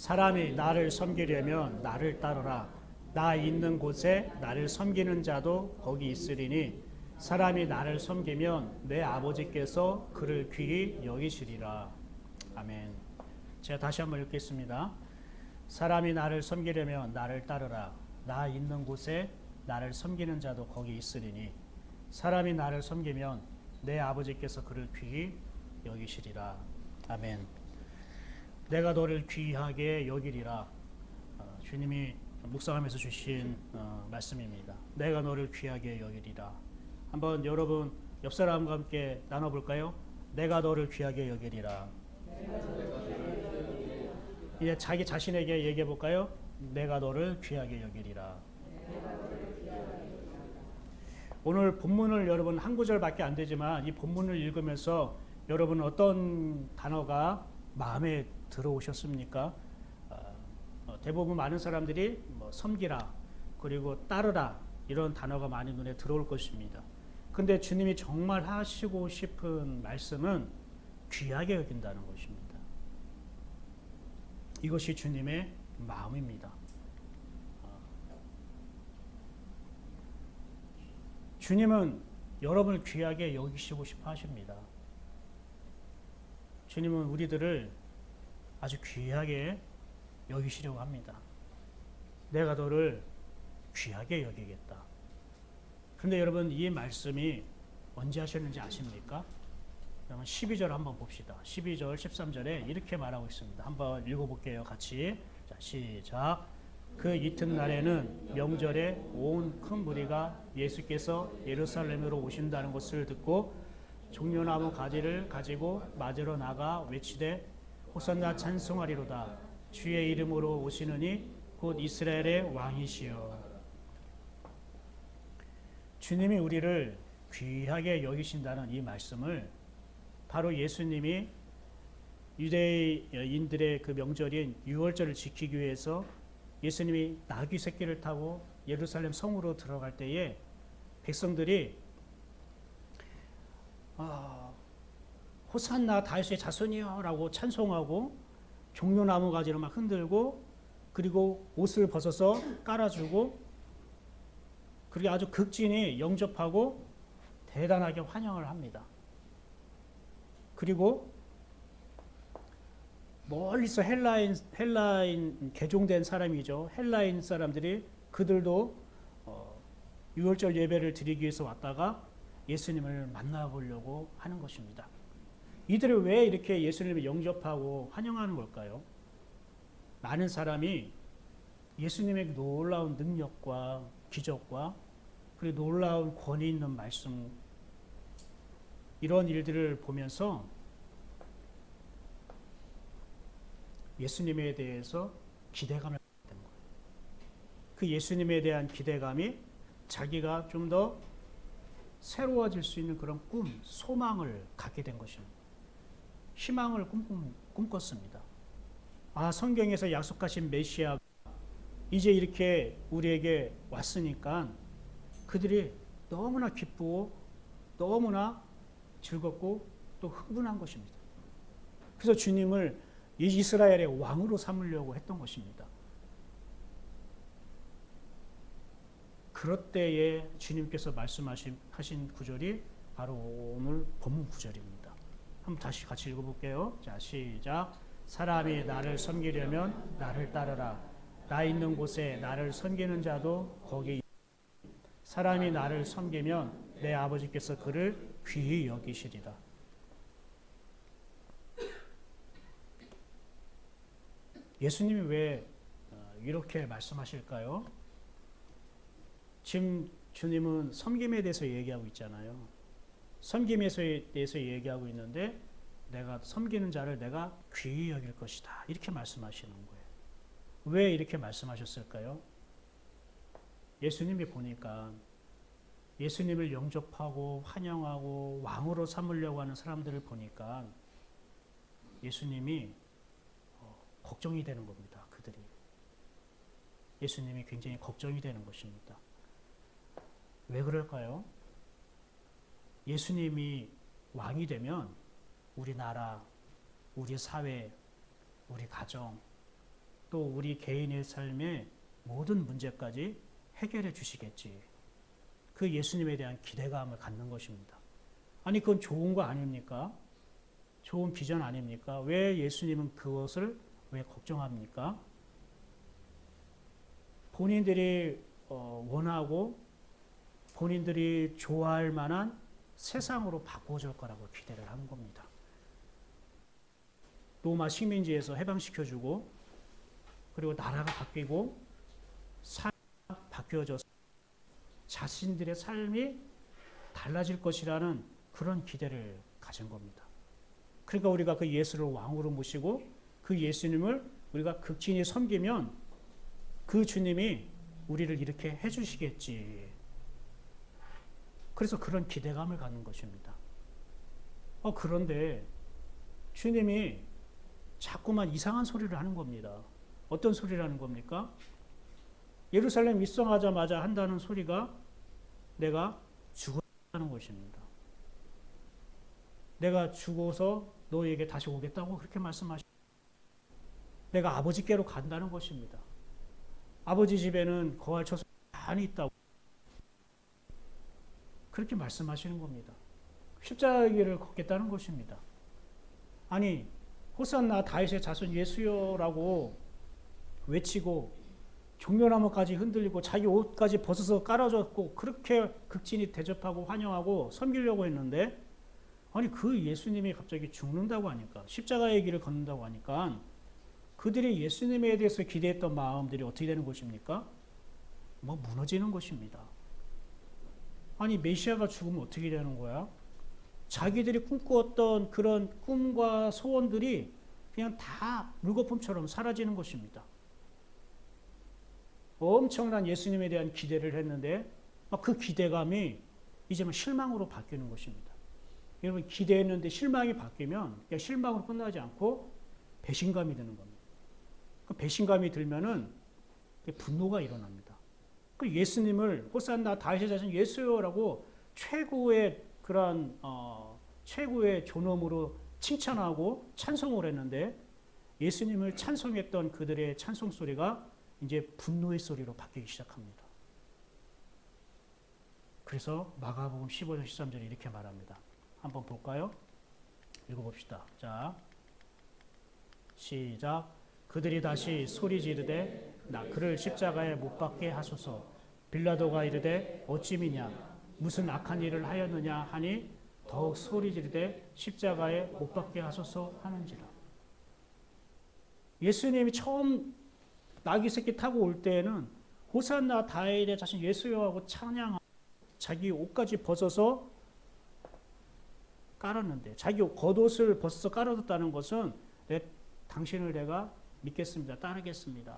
사람이 나를 섬기려면 나를 따르라. 나 있는 곳에 나를 섬기는 자도 거기 있으리니 사람이 나를 섬기면 내 아버지께서 그를 귀히 여기시리라. 아멘. 제가 다시 한번 읽겠습니다. 사람이 나를 섬기려면 나를 따르라. 나 있는 곳에 나를 섬기는 자도 거기 있으리니 사람이 나를 섬기면 내 아버지께서 그를 귀히 여기시리라. 아멘. 내가 너를 귀하게 여기리라. 주님이 묵상하면서 주신 말씀입니다. 내가 너를 귀하게 여기리라. 한번 여러분 옆 사람과 함께 나눠볼까요? 내가 너를 귀하게 여기리라. 이제 자기 자신에게 얘기해 볼까요? 내가 너를 귀하게 여기리라. 오늘 본문을 여러분 한 구절밖에 안 되지만 이 본문을 읽으면서 여러분 어떤 단어가 마음에 들어오셨습니까? 대부분 많은 사람들이 뭐 섬기라 그리고 따르라 이런 단어가 많이 눈에 들어올 것입니다. 근데 주님이 정말 하시고 싶은 말씀은 귀하게 여긴다는 것입니다. 이것이 주님의 마음입니다. 주님은 여러분을 귀하게 여기시고 싶어 하십니다. 주님은 우리들을 아주 귀하게 여기시려고 합니다. 내가 너를 귀하게 여기겠다. 그런데 여러분 이 말씀이 언제 하셨는지 아십니까? 그러면 12절 한번 봅시다. 12절 13절에 이렇게 말하고 있습니다. 한번 읽어볼게요. 같이. 자, 시작. 그 이튿날에는 명절에 온 큰 무리가 예수께서 예루살렘으로 오신다는 것을 듣고 종려나무 가지를 가지고 맞으러 나가 외치되 호산나 찬송하리로다. 주의 이름으로 오시느니 곧 이스라엘의 왕이시여. 주님이 우리를 귀하게 여기신다는 이 말씀을 바로 예수님이 유대인들의 그 명절인 유월절을 지키기 위해서 예수님이 나귀 새끼를 타고 예루살렘 성으로 들어갈 때에 백성들이 호산나 다윗의 자손이여 라고 찬송하고 종려나무 가지를 막 흔들고 그리고 옷을 벗어서 깔아주고 그리고 아주 극진히 영접하고 대단하게 환영을 합니다. 그리고 멀리서 헬라인 개종된 사람이죠. 헬라인 사람들이 그들도 유월절 예배를 드리기 위해서 왔다가 예수님을 만나보려고 하는 것입니다. 이들이 왜 이렇게 예수님을 영접하고 환영하는 걸까요? 많은 사람이 예수님의 놀라운 능력과 기적과 그리고 놀라운 권위 있는 말씀 이런 일들을 보면서 예수님에 대해서 기대감을 갖게 된 거예요. 그 예수님에 대한 기대감이 자기가 좀 더 새로워질 수 있는 그런 꿈, 소망을 갖게 된 것입니다. 희망을 꿈꿨습니다. 성경에서 약속하신 메시아가 이제 이렇게 우리에게 왔으니까 그들이 너무나 기쁘고 너무나 즐겁고 또 흥분한 것입니다. 그래서 주님을 이스라엘의 왕으로 삼으려고 했던 것입니다. 그럴 때에 주님께서 말씀하신 구절이 바로 오늘 본문 구절입니다. 한번 다시 같이 읽어볼게요. 자, 시작. 사람이 나를 섬기려면 나를 따르라. 나 있는 곳에 나를 섬기는 자도 거기 사람이 나를 섬기면 내 아버지께서 그를 귀히 여기시리라. 예수님이 왜 이렇게 말씀하실까요? 지금 주님은 섬김에 대해서 얘기하고 있잖아요. 섬김에 대해서 얘기하고 있는데 내가 섬기는 자를 내가 귀히 여길 것이다. 이렇게 말씀하시는 거예요. 왜 이렇게 말씀하셨을까요? 예수님이 보니까 예수님을 영접하고 환영하고 왕으로 삼으려고 하는 사람들을 보니까 예수님이 걱정이 되는 겁니다. 그들이. 예수님이 굉장히 걱정이 되는 것입니다. 왜 그럴까요? 예수님이 왕이 되면 우리 나라, 우리 사회, 우리 가정 또 우리 개인의 삶의 모든 문제까지 해결해 주시겠지. 그 예수님에 대한 기대감을 갖는 것입니다. 아니 그건 좋은 거 아닙니까? 좋은 비전 아닙니까? 왜 예수님은 그것을 왜 걱정합니까? 본인들이 원하고 본인들이 좋아할 만한 세상으로 바꿔줄 거라고 기대를 한 겁니다. 로마 식민지에서 해방시켜주고 그리고 나라가 바뀌고 삶이 바뀌어져서 자신들의 삶이 달라질 것이라는 그런 기대를 가진 겁니다. 그러니까 우리가 그 예수를 왕으로 모시고 그 예수님을 우리가 극진히 섬기면 그 주님이 우리를 이렇게 해주시겠지. 그래서 그런 기대감을 갖는 것입니다. 그런데 주님이 자꾸만 이상한 소리를 하는 겁니다. 어떤 소리를 하는 겁니까? 예루살렘 입성하자마자 한다는 소리가 내가 죽었다는 것입니다. 내가 죽어서 너에게 다시 오겠다고 그렇게 말씀하시고 내가 아버지께로 간다는 것입니다. 아버지 집에는 거할 처소가 많이 있다고 그렇게 말씀하시는 겁니다. 십자가의 길을 걷겠다는 것입니다. 아니 호산나 다윗의 자손 예수여라고 외치고 종려나무까지 흔들리고 자기 옷까지 벗어서 깔아줬고 그렇게 극진히 대접하고 환영하고 섬기려고 했는데 아니 그 예수님이 갑자기 죽는다고 하니까 십자가의 길을 걷는다고 하니까 그들이 예수님에 대해서 기대했던 마음들이 어떻게 되는 것입니까? 무너지는 것입니다. 아니 메시아가 죽으면 어떻게 되는 거야? 자기들이 꿈꾸었던 그런 꿈과 소원들이 그냥 다 물거품처럼 사라지는 것입니다. 엄청난 예수님에 대한 기대를 했는데 그 기대감이 이제 실망으로 바뀌는 것입니다. 여러분 기대했는데 실망이 바뀌면 그냥 실망으로 끝나지 않고 배신감이 드는 겁니다. 그 배신감이 들면은 분노가 일어납니다. 그 예수님을 호산나 다윗의 자손 예수여라고 최고의 그런 최고의 존엄으로 칭찬하고 찬송을 했는데 예수님을 찬송했던 그들의 찬송 소리가 이제 분노의 소리로 바뀌기 시작합니다. 그래서 마가복음 15장 13절에 이렇게 말합니다. 한번 볼까요? 읽어봅시다. 자, 시작. 그들이 다시 소리 지르되 그를 십자가에 못 박게 하소서. 빌라도가 이르되 어찌미냐 무슨 악한 일을 하였느냐 하니 더욱 소리 지르되 십자가에 못 박게 하소서 하는지라. 예수님이 처음 나귀 새끼 타고 올 때에는 호산나 다윗의 자신 예수여하고 찬양하고 자기 옷까지 벗어서 깔았는데 자기 겉옷을 벗어서 깔아뒀다는 것은 당신을 내가 믿겠습니다. 따르겠습니다.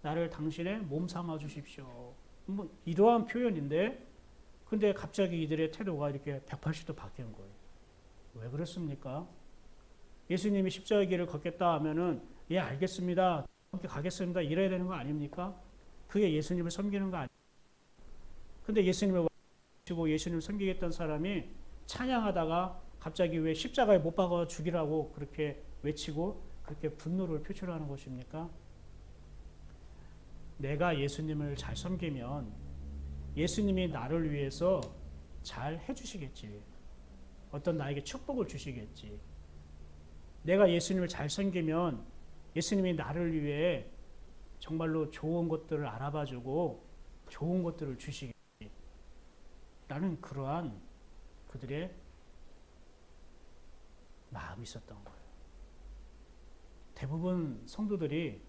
나를 당신의 몸 삼아 주십시오. 이러한 표현인데 근데 갑자기 이들의 태도가 이렇게 180도 바뀌는 거예요. 왜 그렇습니까? 예수님이 십자가의 길을 걷겠다 하면은 예 알겠습니다. 함께 가겠습니다. 이래야 되는 거 아닙니까? 그게 예수님을 섬기는 거 아닙니까? 근데 예수님을 모시고 예수님을 섬기겠다는 사람이 찬양하다가 갑자기 왜 십자가에 못 박아 죽이라고 그렇게 외치고 그렇게 분노를 표출하는 것입니까? 내가 예수님을 잘 섬기면 예수님이 나를 위해서 잘 해주시겠지. 어떤 나에게 축복을 주시겠지. 내가 예수님을 잘 섬기면 예수님이 나를 위해 정말로 좋은 것들을 알아봐주고 좋은 것들을 주시겠지. 라는 그러한 그들의 마음이 있었던 거예요. 대부분 성도들이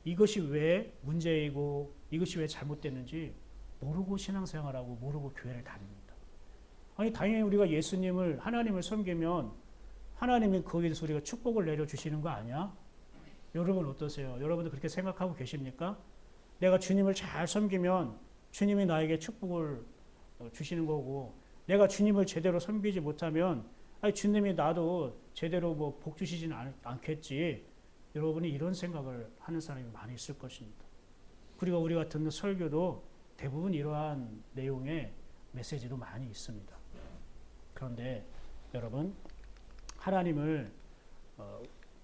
이것이 왜 문제이고 이것이 왜 잘못됐는지 모르고 신앙생활하고 모르고 교회를 다닙니다. 아니 당연히 우리가 예수님을 하나님을 섬기면 하나님이 거기에 대해서 우리가 축복을 내려주시는 거 아니야? 여러분 어떠세요? 여러분도 그렇게 생각하고 계십니까? 내가 주님을 잘 섬기면 주님이 나에게 축복을 주시는 거고 내가 주님을 제대로 섬기지 못하면 아니 주님이 나도 제대로 복 주시지는 않겠지. 여러분이 이런 생각을 하는 사람이 많이 있을 것입니다. 그리고 우리가 듣는 설교도 대부분 이러한 내용의 메시지도 많이 있습니다. 그런데 여러분 하나님을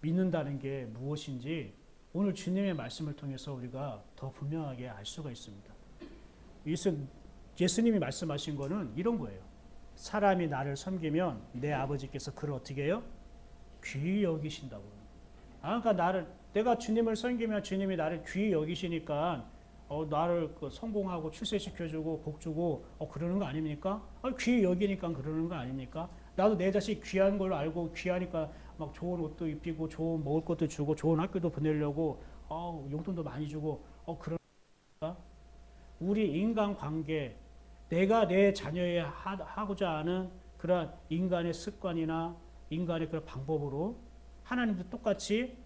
믿는다는 게 무엇인지 오늘 주님의 말씀을 통해서 우리가 더 분명하게 알 수가 있습니다. 예수님이 말씀하신 거는 이런 거예요. 사람이 나를 섬기면 내 아버지께서 그를 어떻게 해요? 귀히 여기신다고. 그러니까 내가 주님을 섬기면 주님이 나를 귀히 여기시니까 나를 성공하고 출세시켜주고 복 주고 그러는 거 아닙니까? 귀히 여기니까 그러는 거 아닙니까? 나도 내 자식 귀한 걸 알고 귀하니까 막 좋은 옷도 입히고 좋은 먹을 것도 주고 좋은 학교도 보내려고 용돈도 많이 주고 그러니까 우리 인간 관계 내가 내 자녀에 하고자 하는 그런 인간의 습관이나 인간의 그런 방법으로 하나님도 똑같이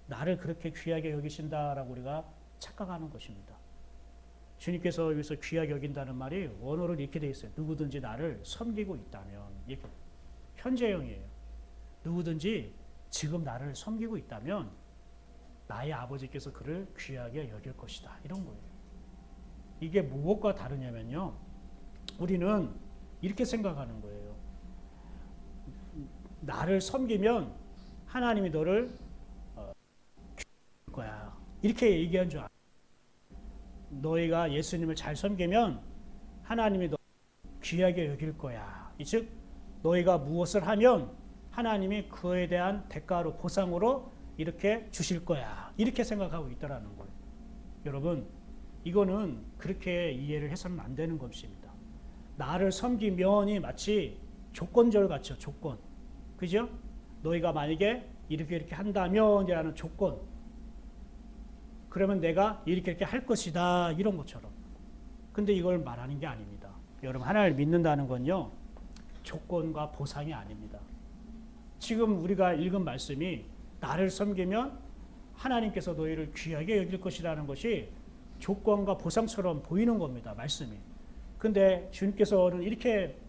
나를 그렇게 귀하게 여기신다라고 우리가 착각하는 것입니다. 주님께서 여기서 귀하게 여긴다는 말이 원어로 이렇게 되어 있어요. 누구든지 나를 섬기고 있다면 이렇게 현재형이에요. 누구든지 지금 나를 섬기고 있다면 나의 아버지께서 그를 귀하게 여길 것이다. 이런 거예요. 이게 무엇과 다르냐면요. 우리는 이렇게 생각하는 거예요. 나를 섬기면 하나님이 너를 귀할 거야. 이렇게 얘기한 줄 알아요. 너희가 예수님을 잘 섬기면 하나님이 너 귀하게 여길 거야. 즉 너희가 무엇을 하면 하나님이 그에 대한 대가로 보상으로 이렇게 주실 거야. 이렇게 생각하고 있다라는 거예요. 여러분 이거는 그렇게 이해를 해서는 안 되는 것입니다. 나를 섬기면이 마치 조건절 같죠. 조건. 그죠? 너희가 만약에 이렇게 한다면이라는 조건. 그러면 내가 이렇게 할 것이다. 이런 것처럼. 근데 이걸 말하는 게 아닙니다. 여러분 하나님을 믿는다는 건요. 조건과 보상이 아닙니다. 지금 우리가 읽은 말씀이 나를 섬기면 하나님께서 너희를 귀하게 여길 것이라는 것이 조건과 보상처럼 보이는 겁니다. 말씀이. 근데 주님께서는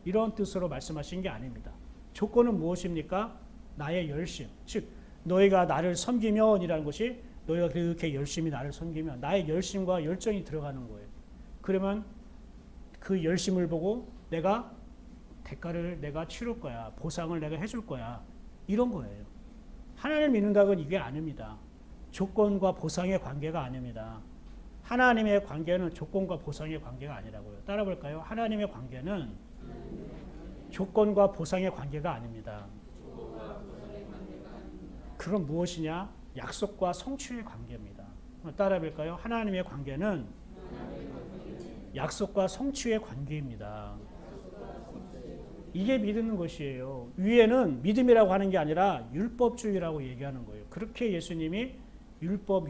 이런 뜻으로 말씀하신 게 아닙니다. 조건은 무엇입니까? 나의 열심. 즉 너희가 나를 섬기면이라는 것이 너희가 그렇게 열심히 나를 섬기면 나의 열심과 열정이 들어가는 거예요. 그러면 그 열심을 보고 대가를 내가 치를 거야. 보상을 내가 해줄 거야. 이런 거예요. 하나님을 믿는다는 건 이게 아닙니다. 조건과 보상의 관계가 아닙니다. 하나님의 관계는 조건과 보상의 관계가 아니라고요. 따라 볼까요? 하나님의 관계는 조건과 보상의 관계가 아닙니다. 그럼 무엇이냐? 약속과 성취의 관계입니다. 따라 볼까요? 하나님의 관계는 약속과 성취의 관계입니다. 이게 믿는 것이에요. 위에는 믿음이라고 하는 게 아니라 율법주의라고 얘기하는 거예요. 그렇게 예수님이 율법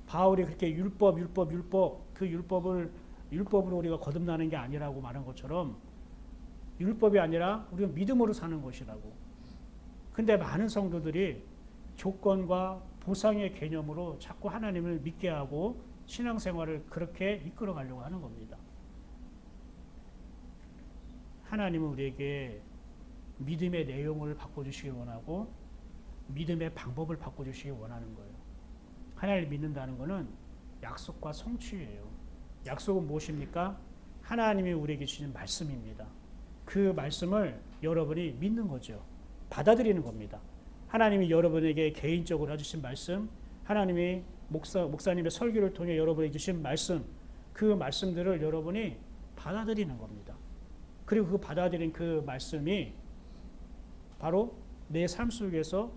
바울이 그렇게 율법 그 율법으로 우리가 거듭나는 게 아니라고 말한 것처럼 율법이 아니라 우리가 믿음으로 사는 것이라고. 근데 많은 성도들이 조건과 보상의 개념으로 자꾸 하나님을 믿게 하고 신앙생활을 그렇게 이끌어 가려고 하는 겁니다. 하나님은 우리에게 믿음의 내용을 바꿔주시기 원하고 믿음의 방법을 바꿔주시기 원하는 거예요. 하나님을 믿는다는 것은 약속과 성취예요. 약속은 무엇입니까? 하나님이 우리에게 주신 말씀입니다. 그 말씀을 여러분이 믿는 거죠. 받아들이는 겁니다. 하나님이 여러분에게 개인적으로 해주신 말씀, 하나님이 목사님의 설교를 통해 여러분에게 주신 말씀, 그 말씀들을 여러분이 받아들이는 겁니다. 그리고 그 받아들인 그 말씀이 바로 내 삶 속에서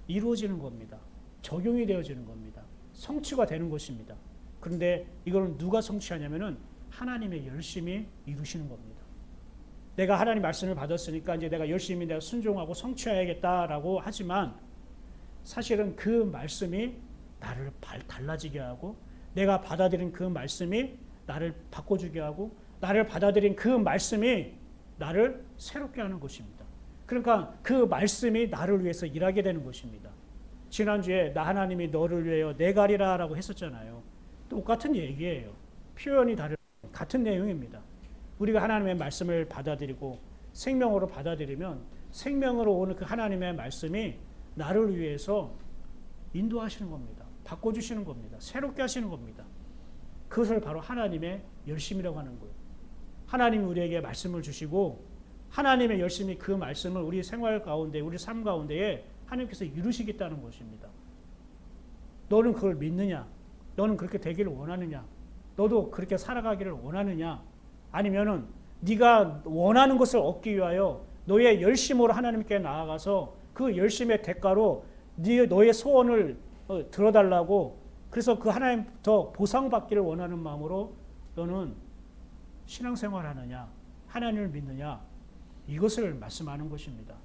이루어지는 겁니다. 적용이 되어지는 겁니다. 성취가 되는 것입니다. 그런데 이걸 누가 성취하냐면은 하나님의 열심히 이루시는 겁니다. 내가 하나님 말씀을 받았으니까 이제 내가 열심히 내가 순종하고 성취해야겠다라고 하지만 사실은 그 말씀이 나를 달라지게 하고 내가 받아들인 그 말씀이 나를 바꿔주게 하고 나를 받아들인 그 말씀이 나를 새롭게 하는 것입니다. 그러니까 그 말씀이 나를 위해서 일하게 되는 것입니다. 지난주에 나 하나님이 너를 위하여 내 가리라 라고 했었잖아요. 똑같은 얘기예요. 표현이 같은 내용입니다. 우리가 하나님의 말씀을 받아들이고 생명으로 받아들이면 생명으로 오는 그 하나님의 말씀이 나를 위해서 인도하시는 겁니다. 바꿔주시는 겁니다. 새롭게 하시는 겁니다. 그것을 바로 하나님의 열심이라고 하는 거예요. 하나님이 우리에게 말씀을 주시고 하나님의 열심히 그 말씀을 우리 생활 가운데, 우리 삶 가운데에 하나님께서 이루시겠다는 것입니다. 너는 그걸 믿느냐? 너는 그렇게 되기를 원하느냐? 너도 그렇게 살아가기를 원하느냐? 아니면은 네가 원하는 것을 얻기 위하여 너의 열심으로 하나님께 나아가서 그 열심의 대가로 너의 소원을 들어달라고, 그래서 그 하나님부터 보상받기를 원하는 마음으로 너는 신앙생활 하느냐, 하나님을 믿느냐, 이것을 말씀하는 것입니다.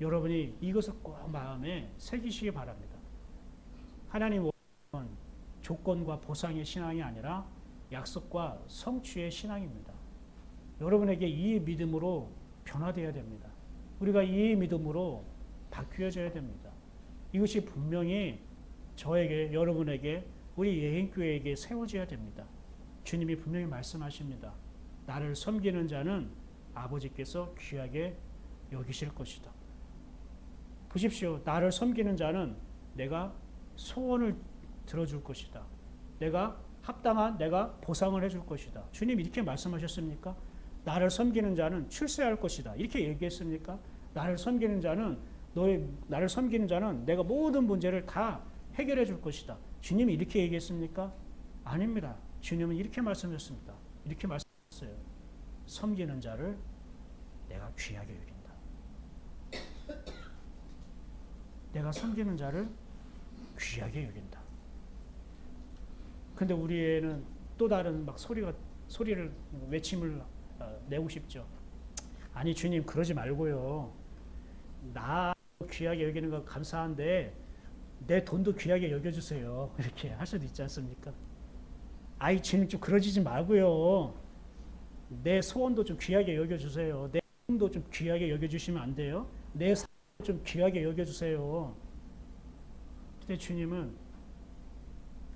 여러분이 이것을 꼭 마음에 새기시기 바랍니다. 하나님 원하는 조건과 보상의 신앙이 아니라 약속과 성취의 신앙입니다. 여러분에게 이 믿음으로 변화되어야 됩니다. 우리가 이 믿음으로 바뀌어져야 됩니다. 이것이 분명히 저에게, 여러분에게, 우리 예행교회에게 세워져야 됩니다. 주님이 분명히 말씀하십니다. 나를 섬기는 자는 아버지께서 귀하게 여기실 것이다. 보십시오. 나를 섬기는 자는 내가 소원을 들어줄 것이다. 내가 합당한 내가 보상을 해줄 것이다. 주님 이렇게 말씀하셨습니까? 나를 섬기는 자는 출세할 것이다. 이렇게 얘기했습니까? 나를 섬기는 자는 내가 모든 문제를 다 해결해 줄 것이다. 주님이 이렇게 얘기했습니까? 아닙니다. 주님은 이렇게 말씀하셨습니다. 이렇게 말씀하셨어요. 섬기는 자를 내가 귀하게 여긴다. 내가 섬기는 자를 귀하게 여긴다. 근데 우리에는 또 다른 막 소리를 외침을 내고 싶죠. 아니 주님 그러지 말고요. 나 귀하게 여기는 거 감사한데 내 돈도 귀하게 여겨주세요. 이렇게 할 수도 있지 않습니까? 아이 주님 좀 그러지 말고요. 내 소원도 좀 귀하게 여겨주세요. 내 돈도 좀 귀하게 여겨주시면 안 돼요? 내 삶도 좀 귀하게 여겨주세요. 근데 주님은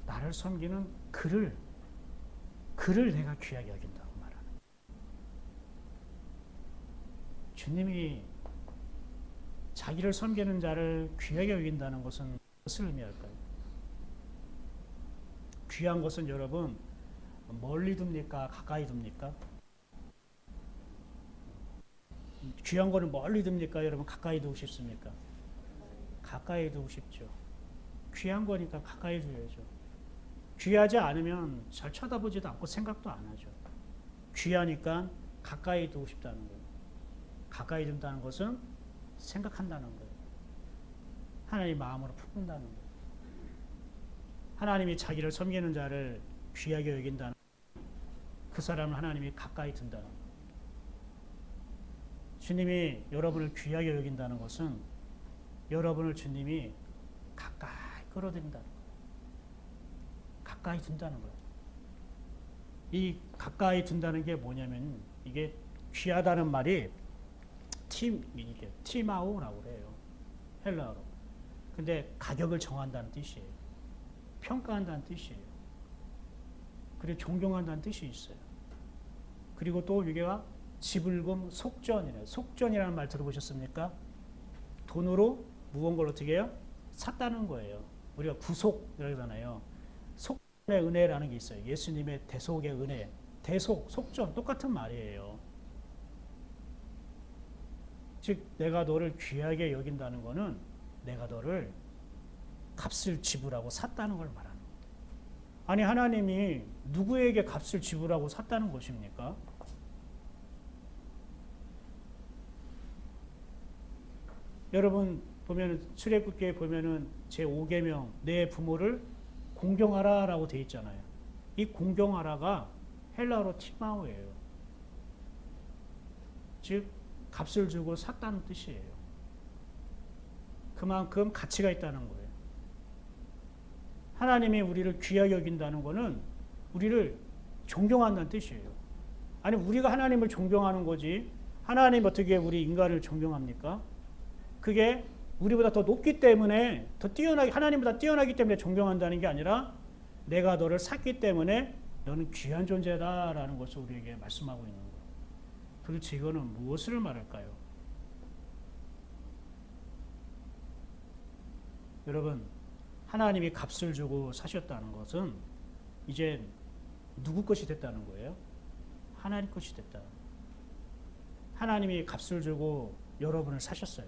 나를 섬기는 그를 내가 귀하게 여긴다고 말하는. 주님이 자기를 섬기는 자를 귀하게 여긴다는 것은 무엇을 의미할까요? 귀한 것은 여러분 멀리 둡니까? 가까이 둡니까? 귀한 거는 멀리 둡니까? 여러분 가까이 두고 싶습니까? 가까이 두고 싶죠. 귀한 거니까 가까이 두야죠. 귀하지 않으면 잘 쳐다보지도 않고 생각도 안 하죠. 귀하니까 가까이 두고 싶다는 거예요. 가까이 둔다는 것은 생각한다는 거예요. 하나님 마음으로 품는다는 거예요. 하나님이 자기를 섬기는 자를 귀하게 여긴다는 거예요. 그 사람을 하나님이 가까이 둔다는 거예요. 주님이 여러분을 귀하게 여긴다는 것은 여러분을 주님이 가까이 끌어들인다는 거예요. 가까이 둔다는 거예요. 이 가까이 둔다는 게 뭐냐면 이게 귀하다는 말이 티마오라고 그래요. 헬라어로. 근데 가격을 정한다는 뜻이에요. 평가한다는 뜻이에요. 그리고 존경한다는 뜻이 있어요. 그리고 또 이게가 지불금 속전이래요. 속전이라는 말 들어보셨습니까? 돈으로 무언가를 어떻게 해요? 샀다는 거예요. 우리가 구속이라고 하잖아요. 속전의 은혜라는 게 있어요. 예수님의 대속의 은혜. 대속, 속전 똑같은 말이에요. 즉 내가 너를 귀하게 여긴다는 거는 내가 너를 값을 지불하고 샀다는 걸 말하는 거예요. 아니 하나님이 누구에게 값을 지불하고 샀다는 것입니까? 여러분 보면 출애굽기에 보면은 제5계명 내 부모를 공경하라라고 돼 있잖아요. 이 공경하라가 헬라어로 티마오예요. 즉 값을 주고 샀다는 뜻이에요. 그만큼 가치가 있다는 거예요. 하나님이 우리를 귀하게 여긴다는 것은 우리를 존경한다는 뜻이에요. 아니 우리가 하나님을 존경하는 거지 하나님 어떻게 우리 인간을 존경합니까? 그게 우리보다 더 높기 때문에 더 뛰어나게 하나님보다 뛰어나기 때문에 존경한다는 게 아니라 내가 너를 샀기 때문에 너는 귀한 존재다라는 것을 우리에게 말씀하고 있는 거예요. 도대체 이거는 무엇을 말할까요? 여러분 하나님이 값을 주고 사셨다는 것은 이제 누구 것이 됐다는 거예요? 하나님 것이 됐다. 하나님이 값을 주고 여러분을 사셨어요.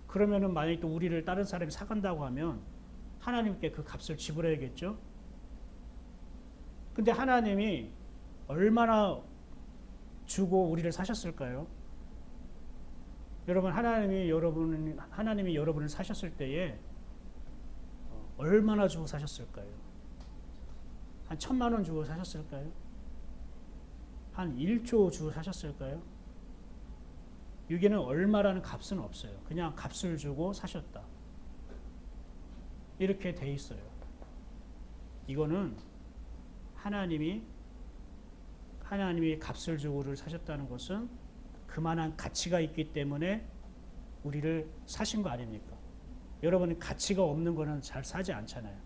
그러면은 만약에 또 우리를 다른 사람이 사간다고 하면 하나님께 그 값을 지불해야겠죠? 근데 하나님이 얼마나 주고 우리를 사셨을까요? 여러분, 하나님이 여러분을 사셨을 때에 얼마나 주고 사셨을까요? 한 1,000만 원 주고 사셨을까요? 한 1조 주고 사셨을까요? 여기는 얼마라는 값은 없어요. 그냥 값을 주고 사셨다. 이렇게 돼 있어요. 이거는 하나님이 값을 주고 우리를 사셨다는 것은 그만한 가치가 있기 때문에 우리를 사신 거 아닙니까? 여러분이 가치가 없는 거는 잘 사지 않잖아요.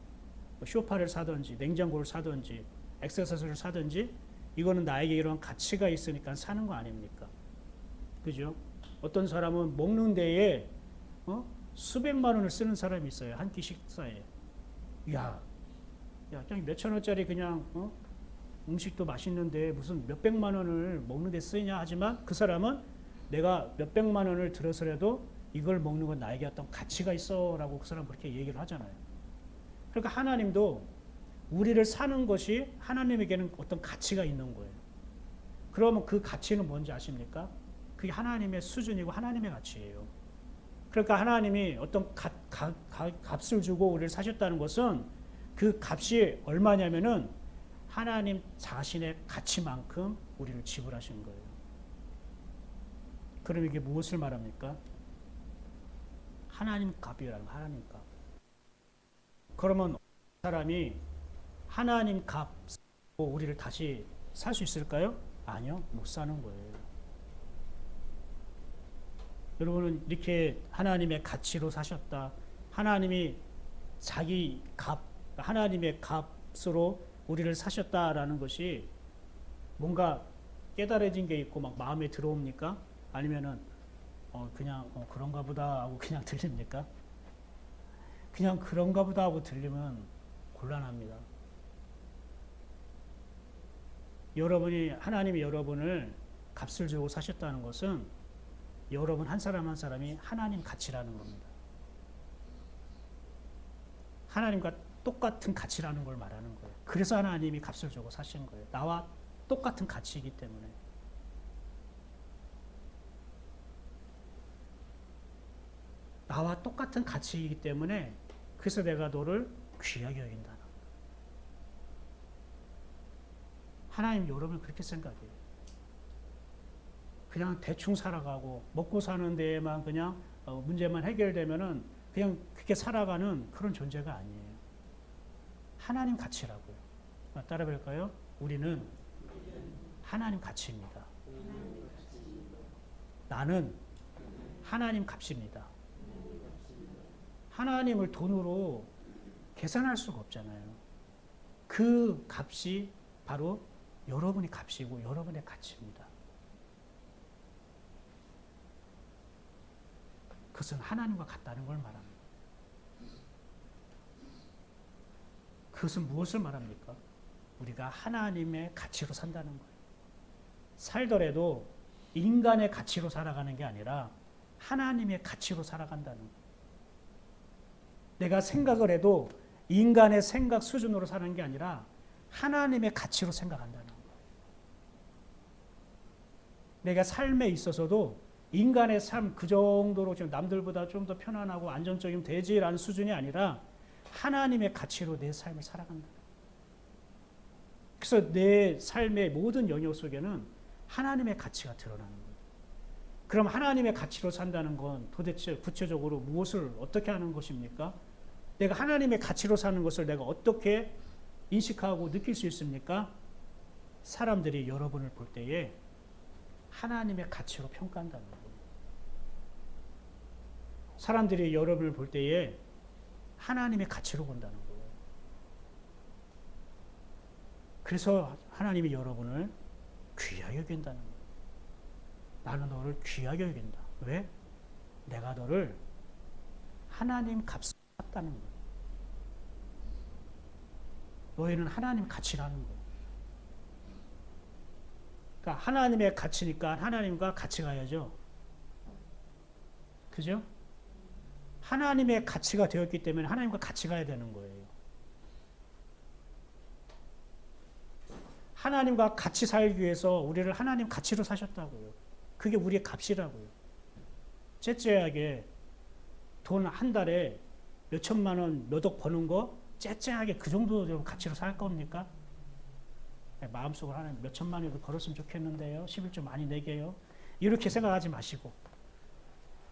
뭐 쇼파를 사든지 냉장고를 사든지 액세서리를 사든지 이거는 나에게 이런 가치가 있으니까 사는 거 아닙니까? 그죠? 어떤 사람은 먹는 데에 수백만 원을 쓰는 사람이 있어요. 한 끼 식사에. 야, 그냥 몇천 원짜리 그냥 음식도 맛있는데 무슨 몇백만 원을 먹는 데 쓰냐 하지만 그 사람은 내가 몇백만 원을 들어서라도 이걸 먹는 건 나에게 어떤 가치가 있어 라고 그 사람 그렇게 얘기를 하잖아요. 그러니까 하나님도 우리를 사는 것이 하나님에게는 어떤 가치가 있는 거예요. 그러면 그 가치는 뭔지 아십니까? 그게 하나님의 수준이고 하나님의 가치예요. 그러니까 하나님이 어떤 값을 주고 우리를 사셨다는 것은 그 값이 얼마냐면은 하나님 자신의 가치만큼 우리를 지불하신 거예요. 그럼 이게 무엇을 말합니까? 하나님 값이라는 거예요. 하나님 값. 그러면 사람이 하나님 값으로 우리를 다시 살 수 있을까요? 아니요. 못 사는 거예요. 여러분은 이렇게 하나님의 가치로 사셨다. 하나님이 자기 값, 하나님의 값으로 우리를 사셨다라는 것이 뭔가 깨달아진 게 있고 막 마음에 들어옵니까? 아니면은 그냥 그런가 보다 하고 그냥 들립니까? 그냥 그런가 보다 하고 들리면 곤란합니다. 하나님이 여러분을 값을 주고 사셨다는 것은 여러분 한 사람 한 사람이 하나님 가치라는 겁니다. 하나님과 똑같은 가치라는 걸 말하는 거예요. 그래서 하나님이 값을 주고 사신 거예요. 나와 똑같은 가치이기 때문에. 나와 똑같은 가치이기 때문에 그래서 내가 너를 귀하게 여긴다. 하나님 여러분을 그렇게 생각해요. 그냥 대충 살아가고 먹고 사는 데에만 그냥 문제만 해결되면은 그냥 그렇게 살아가는 그런 존재가 아니에요. 하나님 가치라고요. 따라 볼까요? 우리는 하나님 가치입니다. 나는 하나님 값입니다. 하나님을 돈으로 계산할 수가 없잖아요. 그 값이 바로 여러분의 값이고 여러분의 가치입니다. 그것은 하나님과 같다는 걸 말합니다. 그것은 무엇을 말합니까? 우리가 하나님의 가치로 산다는 거예요. 살더라도 인간의 가치로 살아가는 게 아니라 하나님의 가치로 살아간다는 거예요. 내가 생각을 해도 인간의 생각 수준으로 사는 게 아니라 하나님의 가치로 생각한다는 거예요. 내가 삶에 있어서도 인간의 삶 그 정도로 지금 남들보다 좀 더 편안하고 안정적이면 되지라는 수준이 아니라 하나님의 가치로 내 삶을 살아간다. 그래서 내 삶의 모든 영역 속에는 하나님의 가치가 드러나는 거예요. 그럼 하나님의 가치로 산다는 건 도대체 구체적으로 무엇을 어떻게 하는 것입니까? 내가 하나님의 가치로 사는 것을 내가 어떻게 인식하고 느낄 수 있습니까? 사람들이 여러분을 볼 때에 하나님의 가치로 평가한다는 거예요. 사람들이 여러분을 볼 때에 하나님의 가치로 본다는 거예요. 그래서 하나님이 여러분을 귀하게 여긴다는 거예요. 나는 너를 귀하게 여긴다. 왜? 내가 너를 하나님 값을 샀다는 거예요. 너희는 하나님 가치라는 거예요. 그러니까 하나님의 가치니까 하나님과 같이 가야죠. 그죠? 하나님의 가치가 되었기 때문에 하나님과 같이 가야 되는 거예요. 하나님과 같이 살기 위해서 우리를 하나님 가치로 사셨다고요. 그게 우리의 값이라고요. 째째하게 돈 한 달에 몇 천만 원, 몇 억 버는 거 째째하게 그 정도 가치로 살 겁니까? 마음속으로 하나님 몇 천만 원이라도 벌었으면 좋겠는데요. 11조 많이 내게요. 이렇게 생각하지 마시고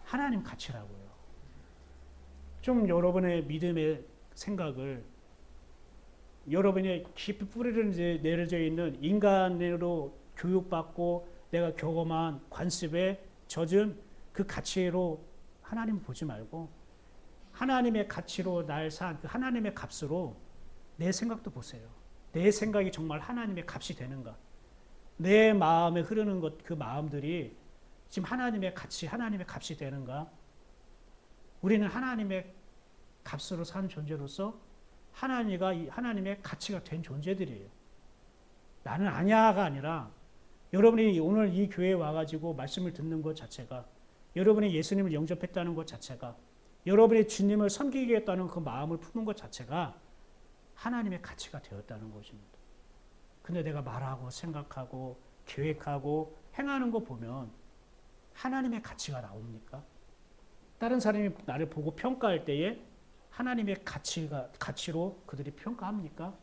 하나님 가치라고요. 좀 여러분의 믿음의 생각을 여러분의 깊이 뿌리를 내려져 있는 인간으로 교육받고 내가 경험한 관습에 젖은 그 가치로 하나님 보지 말고 하나님의 가치로 날 산 그 하나님의 값으로 내 생각도 보세요. 내 생각이 정말 하나님의 값이 되는가? 내 마음에 흐르는 것, 그 마음들이 지금 하나님의 가치, 하나님의 값이 되는가? 우리는 하나님의 값으로 산 존재로서 하나님의 가치가 된 존재들이에요. 나는 아냐가 아니라 여러분이 오늘 이 교회에 와가지고 말씀을 듣는 것 자체가 여러분이 예수님을 영접했다는 것 자체가 여러분이 주님을 섬기겠다는 그 마음을 품은 것 자체가 하나님의 가치가 되었다는 것입니다. 근데 내가 말하고 생각하고 계획하고 행하는 거 보면 하나님의 가치가 나옵니까? 다른 사람이 나를 보고 평가할 때에 하나님의 가치로 그들이 평가합니까?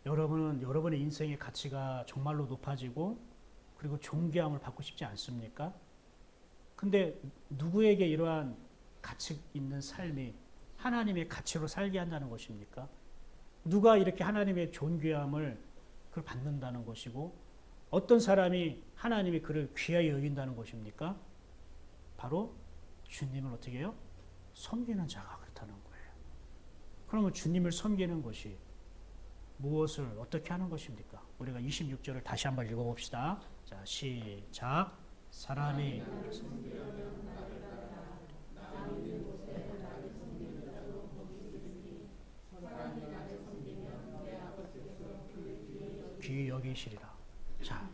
여러분은 여러분의 인생의 가치가 정말로 높아지고 그리고 존귀함을 받고 싶지 않습니까? 근데 누구에게 이러한 가치 있는 삶이 하나님의 가치로 살게 한다는 것입니까? 누가 이렇게 하나님의 존귀함을 그걸 받는다는 것이고 어떤 사람이 하나님이 그를 귀하게 여긴다는 것입니까? 바로 주님을 어떻게 해요? 섬기는 자가 그렇다는 거예요. 그러면 주님을 섬기는 것이 무엇을 어떻게 하는 것입니까? 우리가 26절을 다시 한번 읽어봅시다. 자, 시작. 사람이 귀히 여기시리라. 자,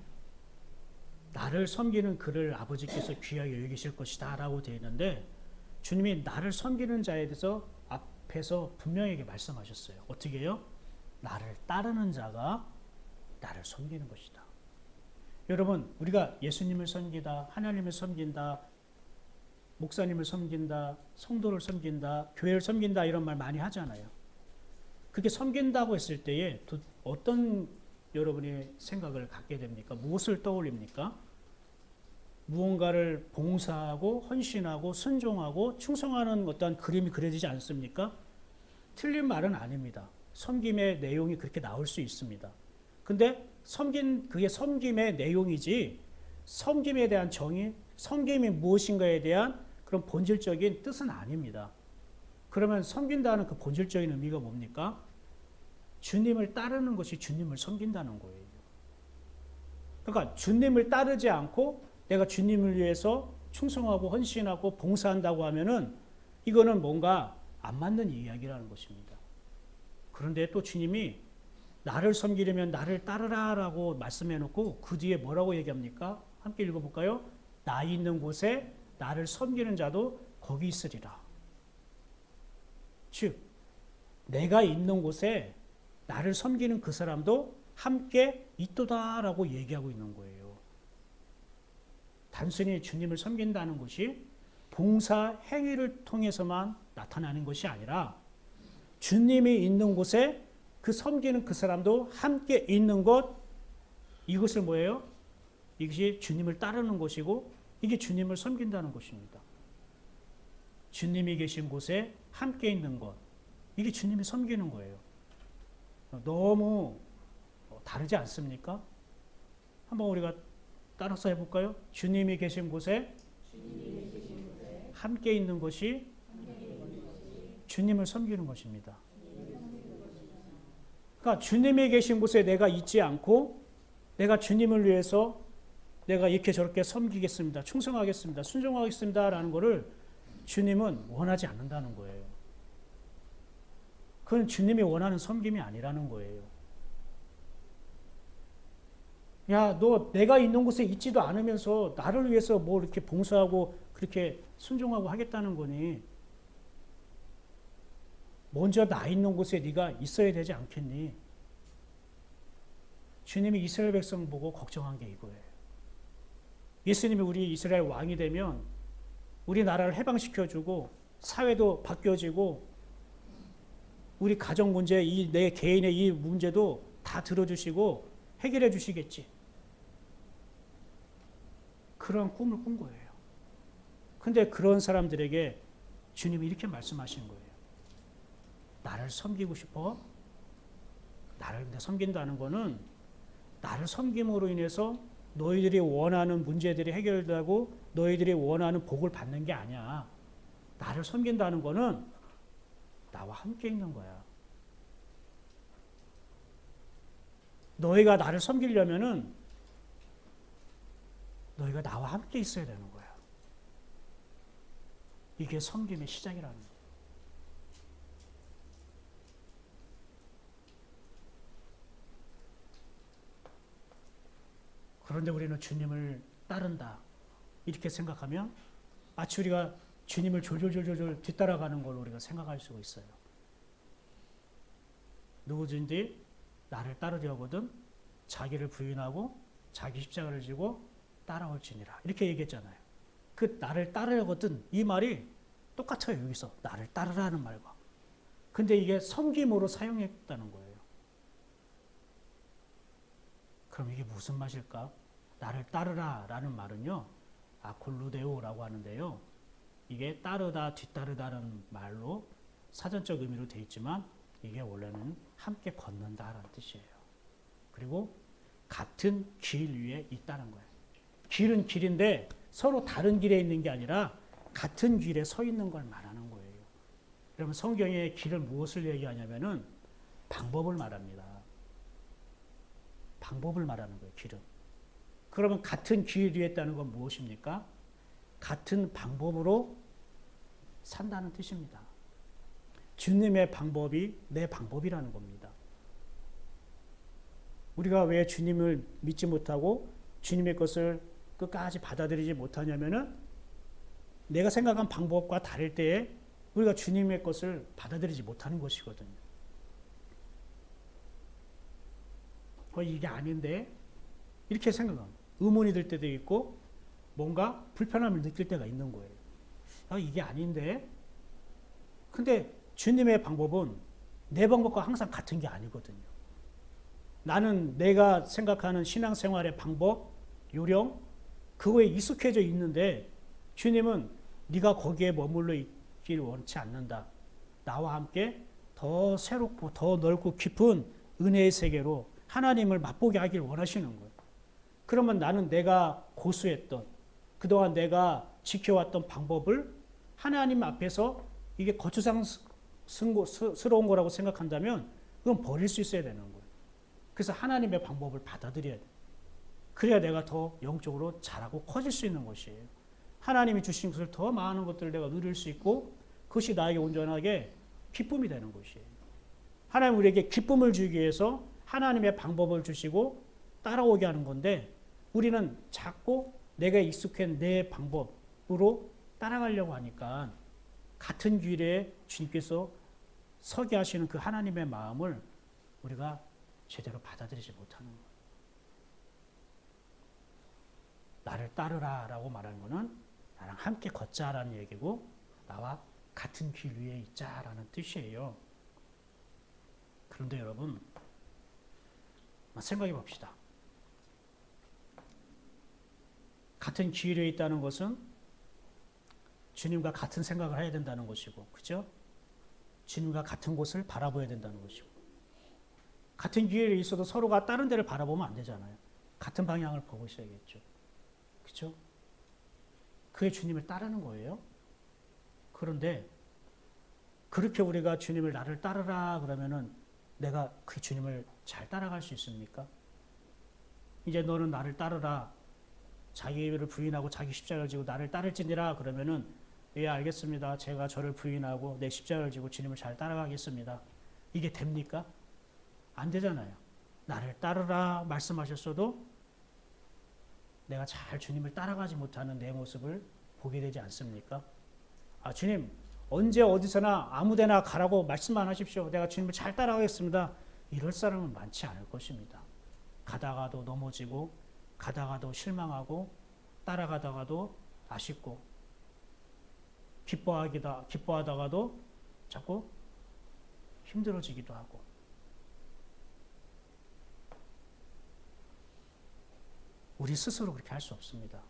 나를 섬기는 그를 아버지께서 귀하게 여기실 것이다 라고 되어 있는데 주님이 나를 섬기는 자에 대해서 앞에서 분명하게 말씀하셨어요. 어떻게 해요? 나를 따르는 자가 나를 섬기는 것이다. 여러분, 우리가 예수님을 섬기다, 하나님을 섬긴다, 목사님을 섬긴다, 성도를 섬긴다, 교회를 섬긴다 이런 말 많이 하잖아요. 그게 섬긴다고 했을 때에 어떤 여러분의 생각을 갖게 됩니까? 무엇을 떠올립니까? 무언가를 봉사하고 헌신하고 순종하고 충성하는 어떠한 그림이 그려지지 않습니까? 틀린 말은 아닙니다. 섬김의 내용이 그렇게 나올 수 있습니다. 근데 그게 섬김의 내용이지 섬김에 대한 정의, 섬김이 무엇인가에 대한 그런 본질적인 뜻은 아닙니다. 그러면 섬긴다는 그 본질적인 의미가 뭡니까? 주님을 따르는 것이 주님을 섬긴다는 거예요. 그러니까 주님을 따르지 않고 내가 주님을 위해서 충성하고 헌신하고 봉사한다고 하면은 이거는 뭔가 안 맞는 이야기라는 것입니다. 그런데 또 주님이 나를 섬기려면 나를 따르라라고 말씀해 놓고 그 뒤에 뭐라고 얘기합니까? 함께 읽어볼까요? 나 있는 곳에 나를 섬기는 자도 거기 있으리라. 즉 내가 있는 곳에 나를 섬기는 그 사람도 함께 있도다라고 얘기하고 있는 거예요. 단순히 주님을 섬긴다는 것이 봉사 행위를 통해서만 나타나는 것이 아니라 주님이 있는 곳에 그 섬기는 그 사람도 함께 있는 것, 이것을 뭐예요? 이것이 주님을 따르는 것이고 이게 주님을 섬긴다는 것입니다. 주님이 계신 곳에 함께 있는 것, 이게 주님이 섬기는 거예요. 너무 다르지 않습니까? 한번 우리가 따라서 해볼까요? 주님이 계신 곳에 함께 있는 것이 주님을 섬기는 것입니다. 그러니까 주님이 계신 곳에 내가 있지 않고 내가 주님을 위해서 내가 이렇게 저렇게 섬기겠습니다. 충성하겠습니다. 순종하겠습니다. 라는 것을 주님은 원하지 않는다는 거예요. 그건 주님이 원하는 섬김이 아니라는 거예요. 야, 너 내가 있는 곳에 있지도 않으면서 나를 위해서 뭐 이렇게 봉사하고 그렇게 순종하고 하겠다는 거니? 먼저 나 있는 곳에 네가 있어야 되지 않겠니? 주님이 이스라엘 백성 보고 걱정한 게 이거예요. 예수님이 우리 이스라엘 왕이 되면 우리 나라를 해방시켜주고 사회도 바뀌어지고 우리 가정 문제, 내 개인의 이 문제도 다 들어주시고 해결해 주시겠지. 그런 꿈을 꾼 거예요. 근데 그런 사람들에게 주님이 이렇게 말씀하신 거예요. 나를 섬기고 싶어? 나를 섬긴다는 거는 나를 섬김으로 인해서 너희들이 원하는 문제들이 해결되고 너희들이 원하는 복을 받는 게 아니야. 나를 섬긴다는 거는 나와 함께 있는 거야. 너희가 나를 섬기려면은 너희가 나와 함께 있어야 되는 거야. 이게 섬김의 시작이라는 거야. 그런데 우리는 주님을 따른다. 이렇게 생각하면 마치 우리가 주님을 졸졸졸졸 뒤따라가는 걸로 우리가 생각할 수가 있어요. 누구든지 나를 따르려거든 자기를 부인하고 자기 십자가를 지고 따라올지니라. 이렇게 얘기했잖아요. 그 나를 따르려거든 이 말이 똑같아요. 여기서 나를 따르라는 말과. 근데 이게 섬김으로 사용했다는 거예요. 그럼 이게 무슨 맛일까? 나를 따르라 라는 말은요. 아콜루데오라고 하는데요. 이게 따르다, 뒤따르다는 말로 사전적 의미로 되어 있지만 이게 원래는 함께 걷는다라는 뜻이에요. 그리고 같은 길 위에 있다는 거예요. 길은 길인데 서로 다른 길에 있는 게 아니라 같은 길에 서 있는 걸 말하는 거예요. 여러분 성경의 길은 무엇을 얘기하냐면은 방법을 말합니다. 방법을 말하는 거예요. 길은. 그러면 같은 길 위에 있다는 건 무엇입니까? 같은 방법으로 산다는 뜻입니다. 주님의 방법이 내 방법이라는 겁니다. 우리가 왜 주님을 믿지 못하고 주님의 것을 끝까지 받아들이지 못하냐면은 내가 생각한 방법과 다를 때에 우리가 주님의 것을 받아들이지 못하는 것이거든요. 이게 아닌데 이렇게 생각합니다. 의문이 들 때도 있고 뭔가 불편함을 느낄 때가 있는 거예요. 이게 아닌데 근데 주님의 방법은 내 방법과 항상 같은 게 아니거든요. 나는 내가 생각하는 신앙생활의 방법, 요령 그거에 익숙해져 있는데 주님은 네가 거기에 머물러 있길 원치 않는다. 나와 함께 더 새롭고 더 넓고 깊은 은혜의 세계로 하나님을 맛보게 하길 원하시는 거예요. 그러면 나는 내가 고수했던 그동안 내가 지켜왔던 방법을 하나님 앞에서 이게 거추장스러운 거라고 생각한다면 그건 버릴 수 있어야 되는 거예요. 그래서 하나님의 방법을 받아들여야 돼요. 그래야 내가 더 영적으로 자라고 커질 수 있는 것이에요. 하나님이 주신 것을 더 많은 것들을 내가 누릴 수 있고 그것이 나에게 온전하게 기쁨이 되는 것이에요. 하나님 우리에게 기쁨을 주기 위해서 하나님의 방법을 주시고 따라오게 하는 건데 우리는 자꾸 내가 익숙한 내 방법으로 따라가려고 하니까 같은 길에 주님께서 서게 하시는 그 하나님의 마음을 우리가 제대로 받아들이지 못하는 거예요. 나를 따르라 라고 말하는 것은 나랑 함께 걷자라는 얘기고 나와 같은 길 위에 있자라는 뜻이에요. 그런데 여러분 생각해 봅시다. 같은 길 위에 있다는 것은 주님과 같은 생각을 해야 된다는 것이고 그죠? 주님과 같은 곳을 바라봐야 된다는 것이고 같은 기회에 있어도 서로가 다른 데를 바라보면 안 되잖아요. 같은 방향을 보고 있어야겠죠. 그렇죠? 그게 주님을 따르는 거예요. 그런데 그렇게 우리가 주님을 나를 따르라 그러면은 내가 그 주님을 잘 따라갈 수 있습니까? 이제 너는 나를 따르라. 자기를 부인하고 자기 십자가를 지고 나를 따를지니라 그러면은 예 알겠습니다. 제가 저를 부인하고 내 십자가를 지고 주님을 잘 따라가겠습니다. 이게 됩니까? 안 되잖아요. 나를 따르라 말씀하셨어도 내가 잘 주님을 따라가지 못하는 내 모습을 보게 되지 않습니까? 아, 주님, 언제 어디서나 아무데나 가라고 말씀만 하십시오. 내가 주님을 잘 따라가겠습니다. 이럴 사람은 많지 않을 것입니다. 가다가도 넘어지고, 가다가도 실망하고, 따라가다가도 아쉽고, 기뻐하다가도 자꾸 힘들어지기도 하고. 우리 스스로 그렇게 할 수 없습니다.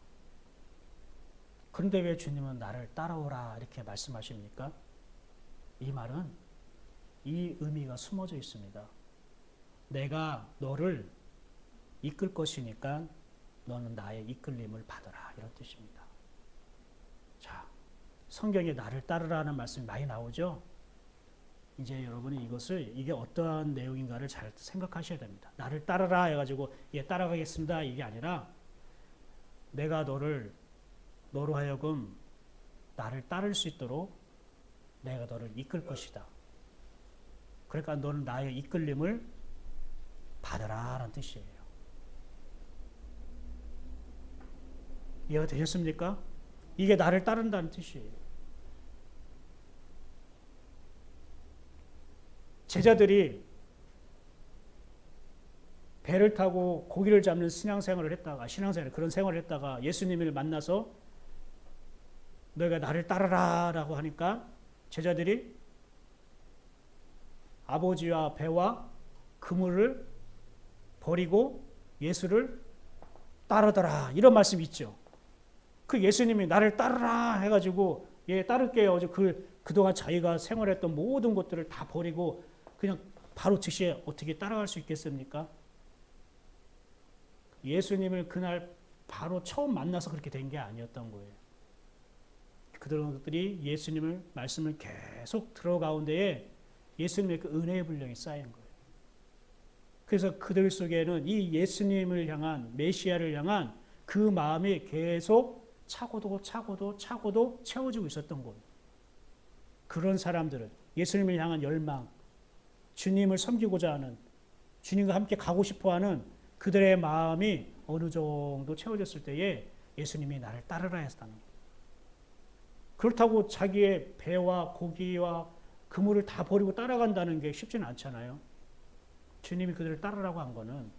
그런데 왜 주님은 나를 따라오라 이렇게 말씀하십니까? 이 말은 이 의미가 숨어져 있습니다. 내가 너를 이끌 것이니까 너는 나의 이끌림을 받아라 이런 뜻입니다. 자, 성경에 나를 따르라는 말씀이 많이 나오죠? 이제 여러분이 이게 어떠한 내용인가를 잘 생각하셔야 됩니다. 나를 따르라 해가지고 예 따라가겠습니다 이게 아니라 내가 너로 하여금 나를 따를 수 있도록 내가 너를 이끌 것이다. 그러니까 너는 나의 이끌림을 받으라라는 뜻이에요. 이해가 되셨습니까? 이게 나를 따른다는 뜻이에요. 제자들이 배를 타고 고기를 잡는 그런 생활을 했다가 예수님을 만나서 너희가 나를 따르라라고 하니까 제자들이 아버지와 배와 그물을 버리고 예수를 따르더라 이런 말씀이 있죠. 그 예수님이 나를 따르라 해가지고 예 따를게요. 그동안 자기가 생활했던 모든 것들을 다 버리고 그냥 바로 즉시에 어떻게 따라갈 수 있겠습니까? 예수님을 그날 바로 처음 만나서 그렇게 된 게 아니었던 거예요. 그들이 예수님을 말씀을 계속 들어가운데에 예수님의 그 은혜의 분량이 쌓인 거예요. 그래서 그들 속에는 이 예수님을 향한 메시아를 향한 그 마음이 계속 차고도 채워지고 있었던 거예요. 그런 사람들은 예수님을 향한 열망, 주님을 섬기고자 하는, 주님과 함께 가고 싶어하는 그들의 마음이 어느 정도 채워졌을 때에 예수님이 나를 따르라 했다는 거예요. 그렇다고 자기의 배와 고기와 그물을 다 버리고 따라간다는 게 쉽지는 않잖아요. 주님이 그들을 따르라고 한 거는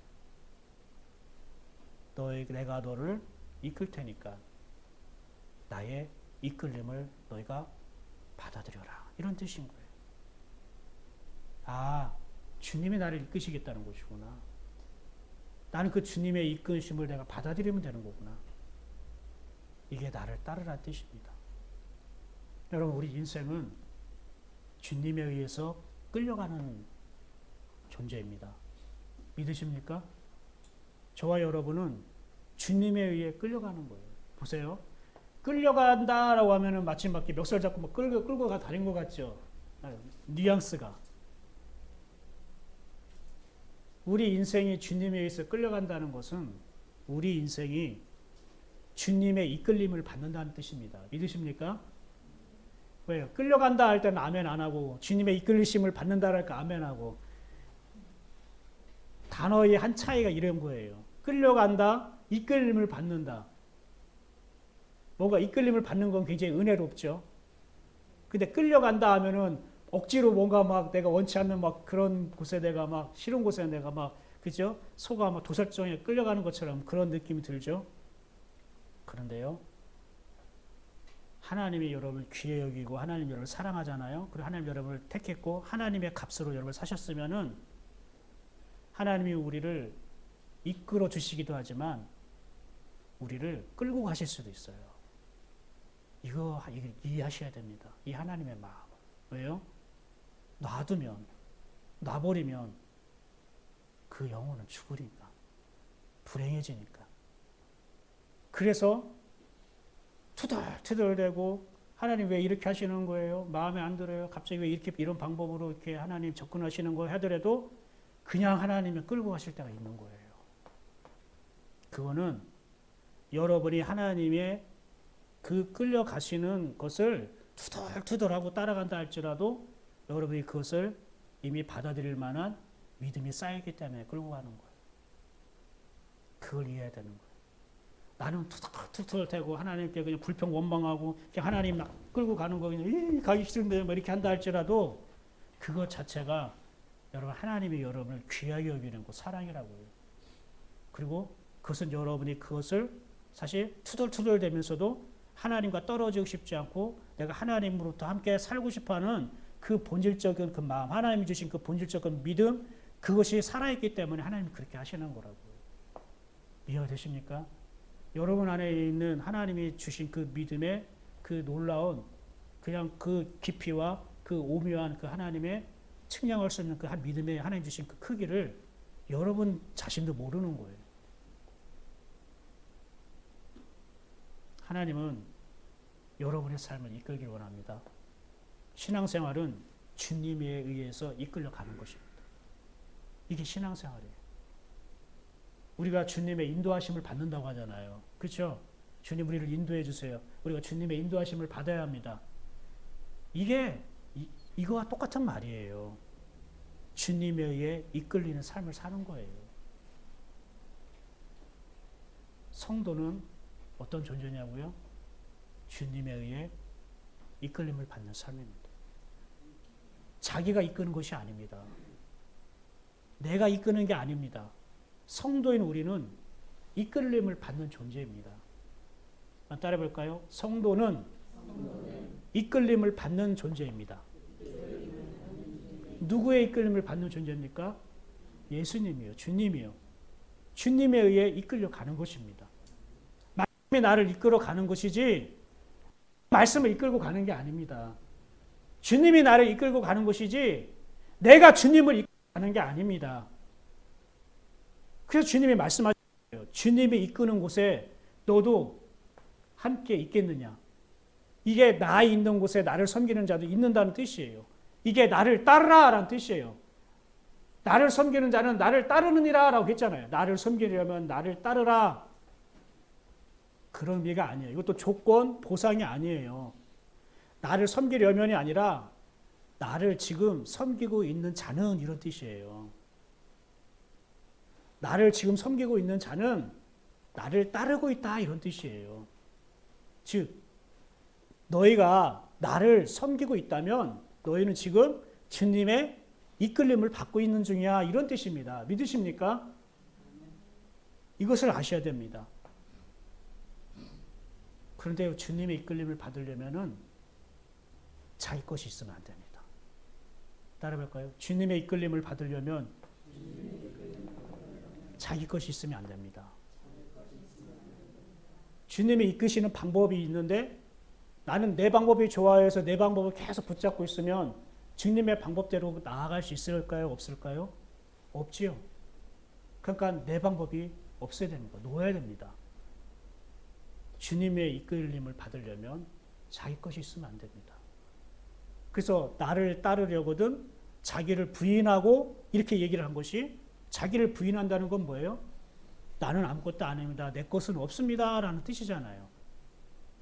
내가 너를 이끌 테니까 나의 이끌림을 너희가 받아들여라. 이런 뜻인 거예요. 아, 주님이 나를 이끄시겠다는 것이구나. 나는 그 주님의 이끄심을 내가 받아들이면 되는 거구나. 이게 나를 따르라는 뜻입니다. 여러분, 우리 인생은 주님에 의해서 끌려가는 존재입니다. 믿으십니까? 저와 여러분은 주님에 의해 끌려가는 거예요. 보세요. 끌려간다라고 하면은 마치 막 멱살 잡고 막 끌고 가 다닌 것 같죠? 뉘앙스가. 우리 인생이 주님에 의해서 끌려간다는 것은 우리 인생이 주님의 이끌림을 받는다는 뜻입니다. 믿으십니까? 왜요? 끌려간다 할 때는 아멘 안 하고 주님의 이끌리심을 받는다 할까 아멘 하고 단어의 한 차이가 이런 거예요. 끌려간다, 이끌림을 받는다. 뭔가 이끌림을 받는 건 굉장히 은혜롭죠. 근데 끌려간다 하면은 억지로 뭔가 막 내가 원치 않는 막 그런 곳에 내가 막 싫은 곳에 내가 막 그죠? 소가 막 도살장에 끌려가는 것처럼 그런 느낌이 들죠. 그런데요. 하나님이 여러분을 귀해 여기고 하나님 여러분을 사랑하잖아요. 그리고 하나님 여러분을 택했고 하나님의 값으로 여러분을 사셨으면은 하나님이 우리를 이끌어 주시기도 하지만 우리를 끌고 가실 수도 있어요. 이거 이해하셔야 됩니다. 이 하나님의 마음. 왜요? 놔버리면 그 영혼은 죽으니까. 불행해지니까. 그래서 투덜투덜대고 하나님 왜 이렇게 하시는 거예요? 마음에 안 들어요. 갑자기 왜 이런 방법으로 이렇게 하나님 접근하시는 거 하더라도 그냥 하나님이 끌고 가실 때가 있는 거예요. 그거는 여러분이 하나님의 그 끌려가시는 것을 투덜투덜하고 따라간다 할지라도 여러분이 그것을 이미 받아들일 만한 믿음이 쌓였기 때문에 끌고 가는 거예요. 그걸 이해해야 되는 거예요. 나는 투덜투덜 대고 하나님께 그냥 불평 원망하고 그냥 하나님 막 끌고 가는 거 그냥 가기 싫은데 뭐 이렇게 한다 할지라도 그것 자체가 여러분 하나님이 여러분을 귀하게 여기는 거 사랑이라고요. 그리고 그것은 여러분이 그것을 사실 투덜투덜 대면서도 하나님과 떨어지고 싶지 않고 내가 하나님으로부터 함께 살고 싶어하는 그 본질적인 그 마음, 하나님이 주신 그 본질적인 믿음, 그것이 살아있기 때문에 하나님이 그렇게 하시는 거라고요. 이해가 되십니까? 여러분 안에 있는 하나님이 주신 그 믿음의 그 놀라운 그냥 그 깊이와 그 오묘한 그 하나님의 측량할 수 없는 그 믿음의 하나님 주신 그 크기를 여러분 자신도 모르는 거예요. 하나님은 여러분의 삶을 이끌길 원합니다. 신앙생활은 주님에 의해서 이끌려가는 것입니다. 이게 신앙생활이에요. 우리가 주님의 인도하심을 받는다고 하잖아요. 그렇죠? 주님 우리를 인도해 주세요. 우리가 주님의 인도하심을 받아야 합니다. 이게 이거와 똑같은 말이에요. 주님에 의해 이끌리는 삶을 사는 거예요. 성도는 어떤 존재냐고요? 주님에 의해 이끌림을 받는 삶입니다. 자기가 이끄는 것이 아닙니다. 내가 이끄는 게 아닙니다. 성도인 우리는 이끌림을 받는 존재입니다. 따라해 볼까요? 성도는 이끌림을 받는 존재입니다. 누구의 이끌림을 받는 존재입니까? 예수님이요. 주님이요. 주님에 의해 이끌려 가는 것입니다. 말씀이 나를 이끌어 가는 것이지 말씀을 이끌고 가는 게 아닙니다. 주님이 나를 이끌고 가는 것이지 내가 주님을 이끌고 가는 게 아닙니다. 그래서 주님이 말씀하셨어요. 주님이 이끄는 곳에 너도 함께 있겠느냐. 이게 나 있는 곳에 나를 섬기는 자도 있는다는 뜻이에요. 이게 나를 따르라라는 뜻이에요. 나를 섬기는 자는 나를 따르느니라 라고 했잖아요. 나를 섬기려면 나를 따르라. 그런 의미가 아니에요. 이것도 조건, 보상이 아니에요. 나를 섬기려면이 아니라 나를 지금 섬기고 있는 자는 이런 뜻이에요. 나를 지금 섬기고 있는 자는 나를 따르고 있다 이런 뜻이에요. 즉 너희가 나를 섬기고 있다면 너희는 지금 주님의 이끌림을 받고 있는 중이야 이런 뜻입니다. 믿으십니까? 이것을 아셔야 됩니다. 그런데 주님의 이끌림을 받으려면은 자기 것이 있으면 안 됩니다. 따라볼까요? 주님의 이끌림을 받으려면 자기 것이 있으면 안 됩니다. 주님이 이끄시는 방법이 있는데 나는 내 방법이 좋아해서 내 방법을 계속 붙잡고 있으면 주님의 방법대로 나아갈 수 있을까요? 없을까요? 없지요. 그러니까 내 방법이 없어야 됩니다. 놓아야 됩니다. 주님의 이끌림을 받으려면 자기 것이 있으면 안 됩니다. 그래서 나를 따르려거든 자기를 부인하고 이렇게 얘기를 한 것이 자기를 부인한다는 건 뭐예요? 나는 아무것도 아닙니다. 내 것은 없습니다. 라는 뜻이잖아요.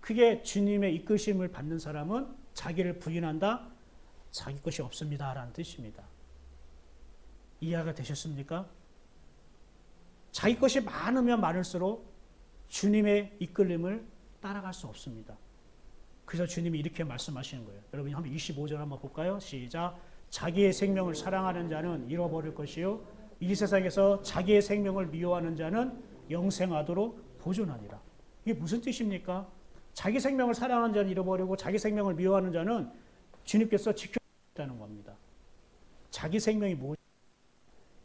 그게 주님의 이끄심을 받는 사람은 자기를 부인한다. 자기 것이 없습니다. 라는 뜻입니다. 이해가 되셨습니까? 자기 것이 많으면 많을수록 주님의 이끌림을 따라갈 수 없습니다. 그래서 주님이 이렇게 말씀하시는 거예요. 여러분 한번 25절 한번 볼까요? 시작. 자기의 생명을 사랑하는 자는 잃어버릴 것이요 이 세상에서 자기의 생명을 미워하는 자는 영생하도록 보존하니라. 이게 무슨 뜻입니까? 자기 생명을 사랑하는 자는 잃어버리고 자기 생명을 미워하는 자는 주님께서 지켜주겠다는 겁니다. 자기 생명이 무엇이냐?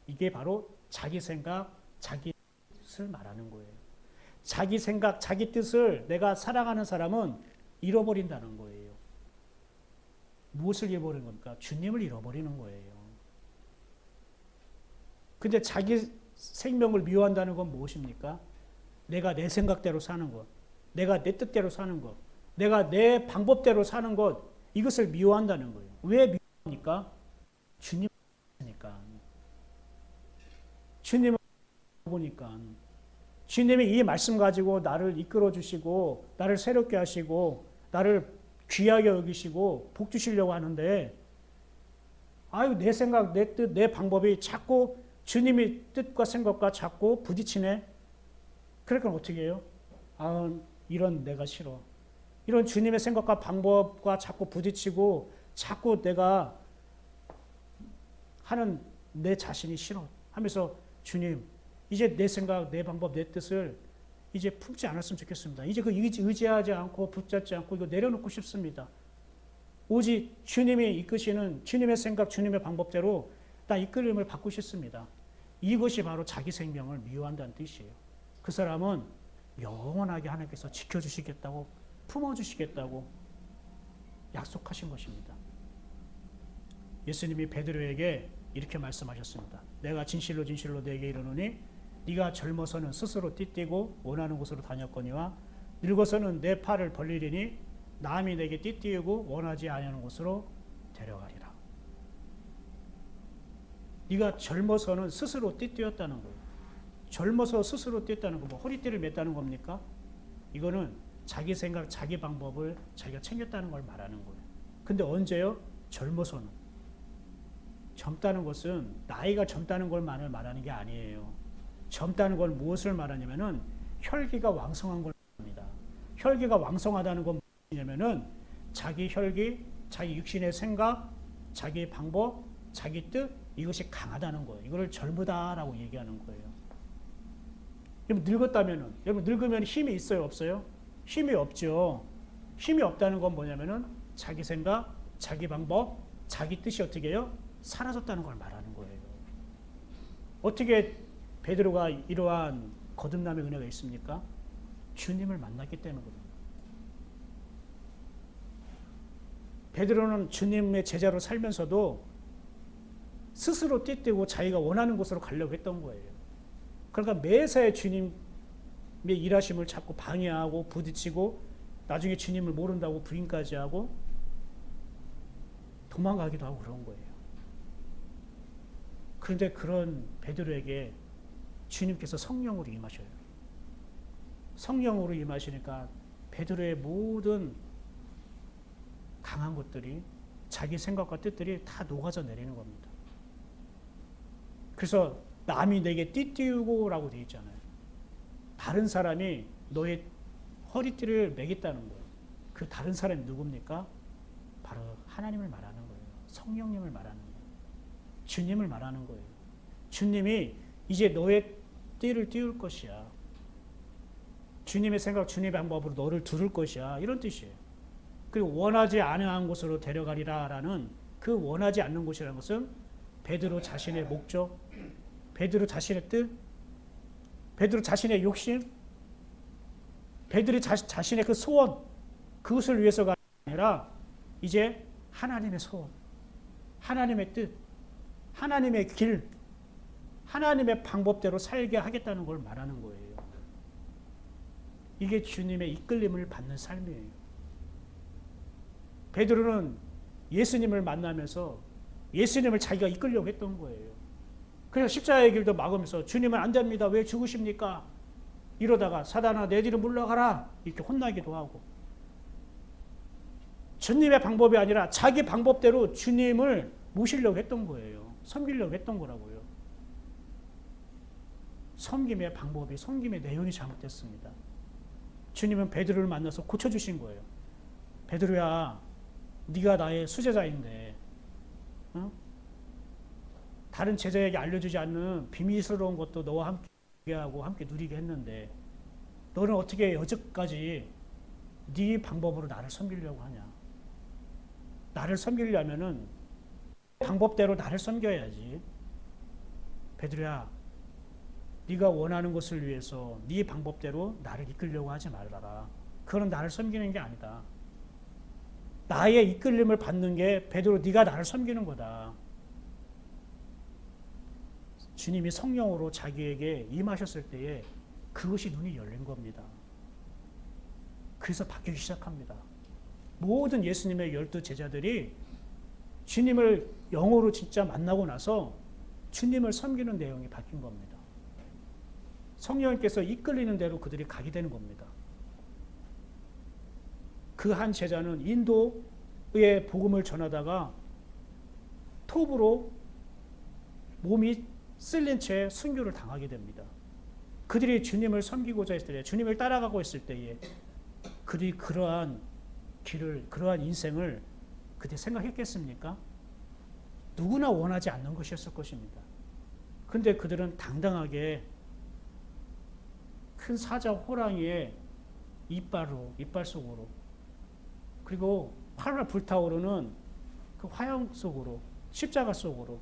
이게 바로 자기 생각, 자기 뜻을 말하는 거예요. 자기 생각, 자기 뜻을 내가 사랑하는 사람은 잃어버린다는 거예요. 무엇을 잃어버리는 겁니까? 주님을 잃어버리는 거예요. 근데 자기 생명을 미워한다는 건 무엇입니까? 내가 내 생각대로 사는 것, 내가 내 뜻대로 사는 것, 내가 내 방법대로 사는 것, 이것을 미워한다는 거예요. 왜 미워합니까? 주님을 보니까. 주님을 보니까. 주님이 이 말씀 가지고 나를 이끌어 주시고 나를 새롭게 하시고 나를 귀하게 여기시고 복 주시려고 하는데 아유, 내 생각, 내 뜻, 내 방법이 자꾸 주님의 뜻과 생각과 자꾸 부딪히네. 그러니까 어떻게 해요? 아, 이런 내가 싫어. 이런 주님의 생각과 방법과 자꾸 부딪히고 자꾸 내가 하는 내 자신이 싫어 하면서 주님, 이제 내 생각, 내 방법, 내 뜻을 이제 품지 않았으면 좋겠습니다. 이제 그 의지하지 않고 붙잡지 않고 이거 내려놓고 싶습니다. 오직 주님이 이끄시는 주님의 생각, 주님의 방법대로 나 이끌림을 받고 싶습니다. 이것이 바로 자기 생명을 미워한다는 뜻이에요. 그 사람은 영원하게 하나님께서 지켜주시겠다고, 품어주시겠다고 약속하신 것입니다. 예수님이 베드로에게 이렇게 말씀하셨습니다. 내가 진실로 진실로 네게 이르노니 네가 젊어서는 스스로 띠띠고 원하는 곳으로 다녔거니와 늙어서는 내 팔을 벌리리니 남이 내게 띠띠우고 원하지 아니하는 곳으로 데려가리라. 네가 젊어서는 스스로 띠띠었다는 거예요. 젊어서 스스로 띠었다는 거, 뭐 허리띠를 맸다는 겁니까? 이거는 자기 생각, 자기 방법을 자기가 챙겼다는 걸 말하는 거예요. 근데 언제요? 젊어서는. 젊다는 것은 나이가 젊다는 걸 말하는 게 아니에요. 젊다는 건 무엇을 말하냐면은 혈기가 왕성한 걸 말합니다. 혈기가 왕성하다는 건 무엇이냐면은 자기 혈기, 자기 육신의 생각, 자기 방법, 자기 뜻, 이것이 강하다는 거예요. 이거를 젊으다라고 얘기하는 거예요. 여러분 늙었다면은, 여러분 늙으면 힘이 있어요, 없어요? 힘이 없죠. 힘이 없다는 건 뭐냐면은 자기 생각, 자기 방법, 자기 뜻이 어떻게 해요? 사라졌다는 걸 말하는 거예요. 어떻게 베드로가 이러한 거듭남의 은혜가 있습니까? 주님을 만났기 때문이거든요. 베드로는 주님의 제자로 살면서도 스스로 띠띠고 자기가 원하는 곳으로 가려고 했던 거예요. 그러니까 매사에 주님의 일하심을 자꾸 방해하고 부딪히고 나중에 주님을 모른다고 부인까지 하고 도망가기도 하고 그런 거예요. 그런데 그런 베드로에게 주님께서 성령으로 임하셔요. 성령으로 임하시니까 베드로의 모든 강한 것들이 자기 생각과 뜻들이 다 녹아져 내리는 겁니다. 그래서 남이 내게 띠띠우고 라고 되어 있잖아요. 다른 사람이 너의 허리띠를 매겠다는 거예요. 그 다른 사람이 누굽니까? 바로 하나님을 말하는 거예요. 성령님을 말하는 거예요. 주님을 말하는 거예요. 주님이 이제 너의 띠를 띄울 것이야. 주님의 생각, 주님의 방법으로 너를 두를 것이야. 이런 뜻이에요. 그리고 원하지 않은 곳으로 데려가리라라는 그 원하지 않는 곳이라는 것은 베드로 자신의 목적, 베드로 자신의 뜻, 베드로 자신의 욕심, 베드로 자신의 그 소원, 그것을 위해서가 아니라 이제 하나님의 소원, 하나님의 뜻, 하나님의 길, 하나님의 방법대로 살게 하겠다는 걸 말하는 거예요. 이게 주님의 이끌림을 받는 삶이에요. 베드로는 예수님을 만나면서 예수님을 자기가 이끌려고 했던 거예요. 그래서 십자가의 길도 막으면서 주님은 안 됩니다. 왜 죽으십니까? 이러다가 사단아 내 뒤로 물러가라 이렇게 혼나기도 하고 주님의 방법이 아니라 자기 방법대로 주님을 모시려고 했던 거예요. 섬기려고 했던 거라고요. 섬김의 방법이, 섬김의 내용이 잘못됐습니다. 주님은 베드로를 만나서 고쳐주신 거예요. 베드로야, 네가 나의 수제자인데 어? 다른 제자에게 알려주지 않는 비밀스러운 것도 너와 함께 하고 함께 누리게 했는데 너는 어떻게 여지까지 네 방법으로 나를 섬기려고 하냐. 나를 섬기려면은 방법대로 나를 섬겨야지. 베드로야, 네가 원하는 것을 위해서 네 방법대로 나를 이끌려고 하지 말아라. 그건 나를 섬기는 게 아니다. 나의 이끌림을 받는 게 베드로 네가 나를 섬기는 거다. 주님이 성령으로 자기에게 임하셨을 때에 그것이 눈이 열린 겁니다. 그래서 바뀌기 시작합니다. 모든 예수님의 12 제자들이 주님을 영으로 진짜 만나고 나서 주님을 섬기는 내용이 바뀐 겁니다. 성령님께서 이끌리는 대로 그들이 가게 되는 겁니다. 그 한 제자는 인도의 복음을 전하다가 스톱으로 몸이 쓸린 채 순교를 당하게 됩니다. 그들이 주님을 섬기고자 했을 때, 주님을 따라가고 있을 때에 그들이 그러한 길을, 그러한 인생을 그때 생각했겠습니까? 누구나 원하지 않는 것이었을 것입니다. 근데 그들은 당당하게 큰 사자 호랑이의 이빨 속으로, 그리고 팔을 불타오르는 그 화형 속으로, 십자가 속으로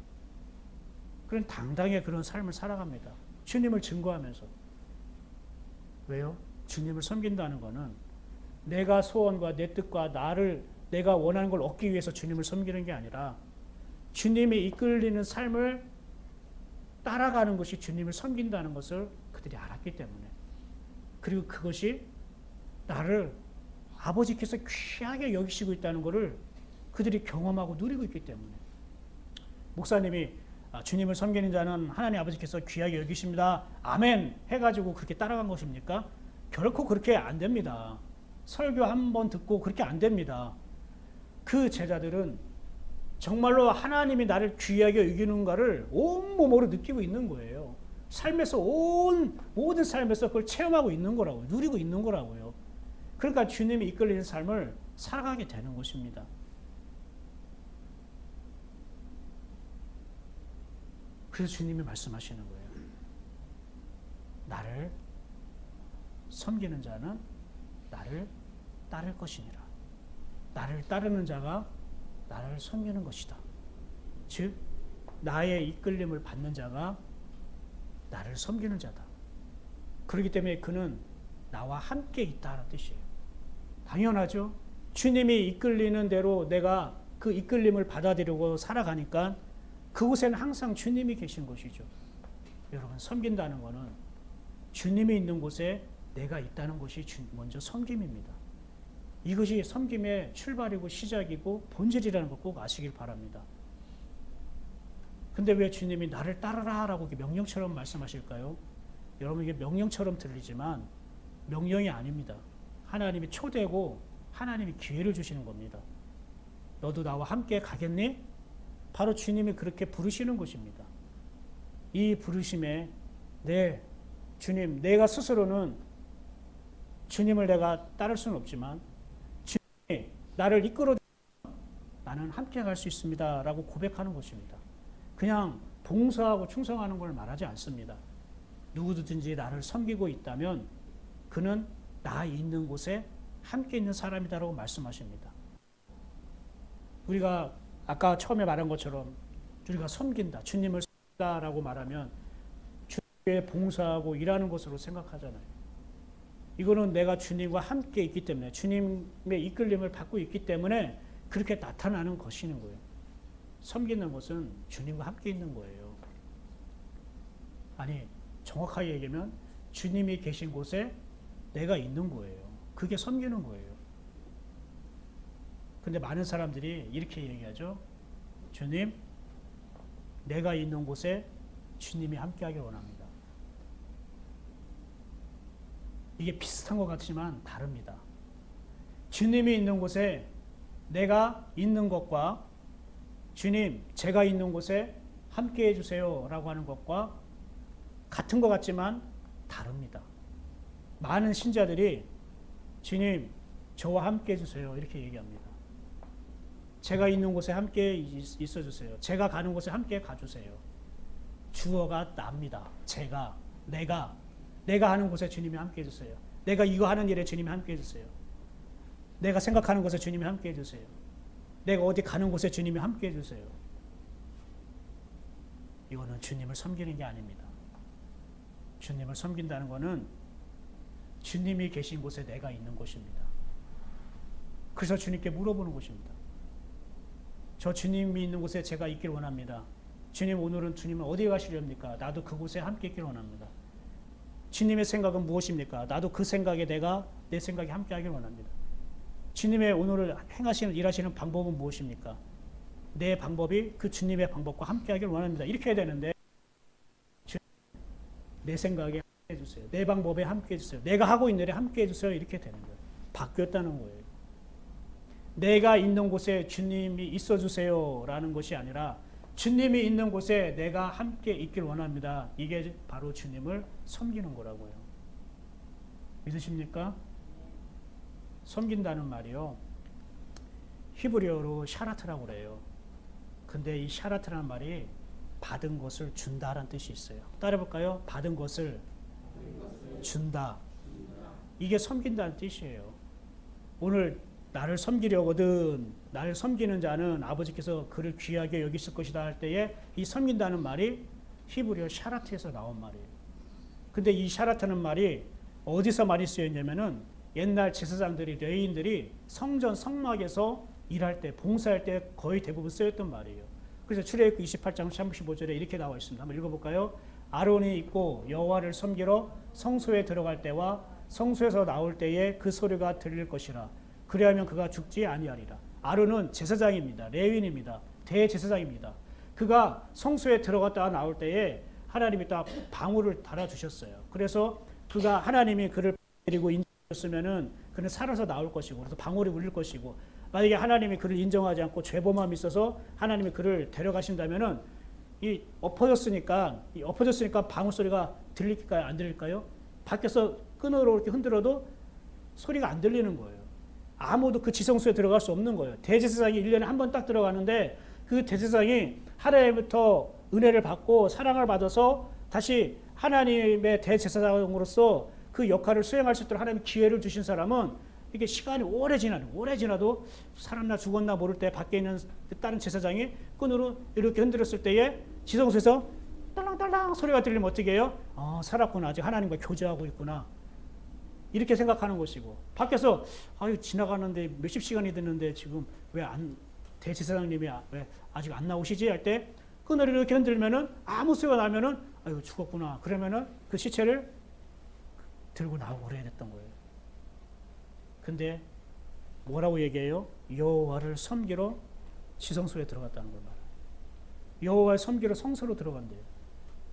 그런 당당의 그런 삶을 살아갑니다. 주님을 증거하면서. 왜요? 주님을 섬긴다는 것은 내가 소원과 내 뜻과 내가 원하는 걸 얻기 위해서 주님을 섬기는 게 아니라 주님이 이끌리는 삶을 따라가는 것이 주님을 섬긴다는 것을 그들이 알았기 때문에, 그리고 그것이 나를 아버지께서 귀하게 여기시고 있다는 것을 그들이 경험하고 누리고 있기 때문에. 목사님이 주님을 섬기는 자는 하나님 아버지께서 귀하게 여기십니다, 아멘 해가지고 그렇게 따라간 것입니까? 결코 그렇게 안 됩니다. 설교 한 번 듣고 그렇게 안 됩니다. 그 제자들은 정말로 하나님이 나를 귀하게 여기는가를 온몸으로 느끼고 있는 거예요. 삶에서 모든 삶에서 그걸 체험하고 있는 거라고요. 누리고 있는 거라고요. 그러니까 주님이 이끌리는 삶을 살아가게 되는 것입니다. 그래서 주님이 말씀하시는 거예요. 나를 섬기는 자는 나를 따를 것이니라. 나를 따르는 자가 나를 섬기는 것이다. 즉 나의 이끌림을 받는 자가 나를 섬기는 자다. 그렇기 때문에 그는 나와 함께 있다는 뜻이에요. 당연하죠. 주님이 이끌리는 대로 내가 그 이끌림을 받아들이고 살아가니까 그곳에는 항상 주님이 계신 것이죠. 여러분, 섬긴다는 것은 주님이 있는 곳에 내가 있다는 것이 먼저 섬김입니다. 이것이 섬김의 출발이고 시작이고 본질이라는 걸 꼭 아시길 바랍니다. 근데 왜 주님이 나를 따르라 라고 명령처럼 말씀하실까요? 여러분, 이게 명령처럼 들리지만 명령이 아닙니다. 하나님이 초대고 하나님이 기회를 주시는 겁니다. 너도 나와 함께 가겠니? 바로 주님이 그렇게 부르시는 것입니다. 이 부르심에 주님, 내가 스스로는 주님을 내가 따를 수는 없지만 주님이 나를 이끌어 나는 함께 갈 수 있습니다 라고 고백하는 것입니다. 그냥 봉사하고 충성하는 걸 말하지 않습니다. 누구든지 나를 섬기고 있다면 그는 나 있는 곳에 함께 있는 사람이다라고 말씀하십니다. 우리가 아까 처음에 말한 것처럼 우리가 섬긴다, 주님을 섬긴다라고 말하면 주님께 봉사하고 일하는 것으로 생각하잖아요. 이거는 내가 주님과 함께 있기 때문에, 주님의 이끌림을 받고 있기 때문에 그렇게 나타나는 것이는 거예요. 섬기는 것은 주님과 함께 있는 거예요. 아니, 정확하게 얘기하면 주님이 계신 곳에 내가 있는 거예요. 그게 섬기는 거예요. 근데 많은 사람들이 이렇게 얘기하죠. 주님, 내가 있는 곳에 주님이 함께하길 원합니다. 이게 비슷한 것 같지만 다릅니다. 주님이 있는 곳에 내가 있는 것과 주님, 제가 있는 곳에 함께 해주세요 라고 하는 것과 같은 것 같지만 다릅니다. 많은 신자들이 주님, 저와 함께 해주세요 이렇게 얘기합니다. 제가 있는 곳에 함께 있어주세요. 제가 가는 곳에 함께 가주세요. 주어가 납니다. 내가 하는 곳에 주님이 함께 해주세요. 내가 이거 하는 일에 주님이 함께 해주세요. 내가 생각하는 곳에 주님이 함께 해주세요. 내가 어디 가는 곳에 주님이 함께 해주세요. 이거는 주님을 섬기는 게 아닙니다. 주님을 섬긴다는 것은 주님이 계신 곳에 내가 있는 것입니다. 그래서 주님께 물어보는 것입니다. 저 주님이 있는 곳에 제가 있길 원합니다. 주님, 오늘은 주님은 어디에 가시렵니까? 나도 그곳에 함께 있길 원합니다. 주님의 생각은 무엇입니까? 나도 그 생각에 내 생각에 함께 하길 원합니다. 주님의 오늘을 행하시는, 일하시는 방법은 무엇입니까? 내 방법이 그 주님의 방법과 함께 하길 원합니다. 이렇게 해야 되는데, 내 생각에 함께 해주세요. 내 방법에 함께 해주세요. 내가 하고 있는 일에 함께 해주세요. 이렇게 되는 거예요. 바뀌었다는 거예요. 내가 있는 곳에 주님이 있어주세요 라는 것이 아니라 주님이 있는 곳에 내가 함께 있길 원합니다. 이게 바로 주님을 섬기는 거라고요. 믿으십니까? 섬긴다는 말이요, 히브리어로 샤라트라고 그래요. 근데 이 샤라트라는 말이 받은 것을 준다라는 뜻이 있어요. 따라해볼까요? 받은 것을 준다. 이게 섬긴다는 뜻이에요. 오늘 나를 섬기려거든, 나를 섬기는 자는 아버지께서 그를 귀하게 여기실 것이다 할 때에 이 섬긴다는 말이 히브리어 샤라트에서 나온 말이에요. 근데 이 샤라트는 말이 어디서 많이 쓰였냐면은 옛날 제사장들이, 레위인들이 성전 성막에서 일할 때, 봉사할 때 거의 대부분 쓰였던 말이에요. 그래서 출애굽기 28장 35절에 이렇게 나와 있습니다. 한번 읽어볼까요? 아론이 있고 여호와를 섬기러 성소에 들어갈 때와 성소에서 나올 때에 그 소리가 들릴 것이라. 그리하면 그가 죽지 아니하리라. 아론은 제사장입니다. 레위인입니다. 대제사장입니다. 그가 성소에 들어갔다가 나올 때에 하나님이 딱 방울을 달아주셨어요. 그래서 그가, 하나님이 그를 데리고 인정했으면은 그는 살아서 나올 것이고, 그래서 방울이 울릴 것이고, 만약에 하나님이 그를 인정하지 않고 죄범함이 있어서 하나님이 그를 데려가신다면은 이 엎어졌으니까 방울 소리가 들릴까요? 안 들릴까요? 밖에서 끈으로 이렇게 흔들어도 소리가 안 들리는 거예요. 아무도 그 지성소에 들어갈 수 없는 거예요. 대제사장이 1년에 한 번 딱 들어가는데 그 대제사장이 하나님부터 은혜를 받고 사랑을 받아서 다시 하나님의 대제사장으로서 그 역할을 수행할 수 있도록 하나님이 기회를 주신 사람은, 이게 시간이 오래 지나도 살았나 죽었나 모를 때 밖에 있는 다른 제사장이 끈으로 이렇게 흔들었을 때에 지성소에서 딸랑딸랑 소리가 들리면 어떻게 해요? 살았구나. 아직 하나님과 교제하고 있구나. 이렇게 생각하는 것이고, 밖에서 지나가는데 몇십 시간이 됐는데 지금 왜 대제사장님이 왜 아직 안 나오시지? 할 때 끈을 이렇게 흔들면은 아무 소리가 나면은 죽었구나. 그러면은 그 시체를 들고 나오고 그래야 됐던 거예요. 근데 뭐라고 얘기해요? 여호와를 섬기러 지성소에 들어갔다는 걸 말해요. 여호와를 섬기러 성소로 들어간대요.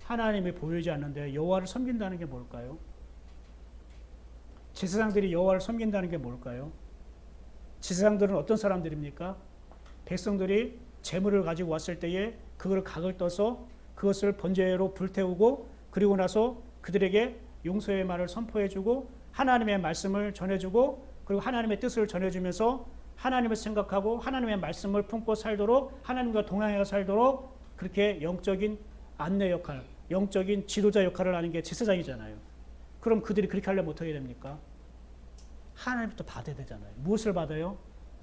하나님이 보이지 않는데 여호와를 섬긴다는 게 뭘까요? 제사장들이 여호와를 섬긴다는 게 뭘까요? 제사장들은 어떤 사람들입니까? 백성들이 제물을 가지고 왔을 때에 그걸 각을 떠서 그것을 번제로 불태우고, 그리고 나서 그들에게 용서의 말을 선포해주고 하나님의 말씀을 전해주고, 그리고 하나님의 뜻을 전해주면서 하나님을 생각하고 하나님의 말씀을 품고 살도록, 하나님과 동행해 살도록, 그렇게 영적인 안내 역할, 영적인 지도자 역할을 하는 게 제사장이잖아요. 그럼 그들이 그렇게 하려면 어떻게 됩니까? 하나님부터 받아야 되잖아요. 무엇을 받아요?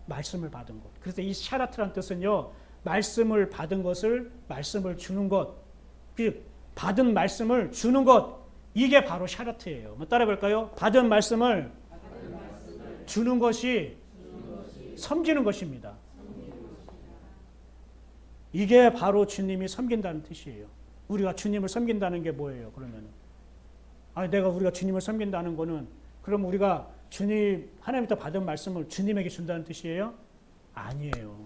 말씀을 받은 것. 그래서 이 샤라트란 뜻은요, 말씀을 받은 것을, 말씀을 주는 것, 그 받은 말씀을 주는 것, 이게 바로 샤라트예요. 한번 따라해 볼까요? 받은 말씀을 주는 것이 섬기는 것입니다. 이게 바로 주님이 섬긴다는 뜻이에요. 우리가 주님을 섬긴다는 게 뭐예요? 그러면 우리가 주님을 섬긴다는 거는, 그럼 우리가 주님, 하나님부터 받은 말씀을 주님에게 준다는 뜻이에요? 아니에요.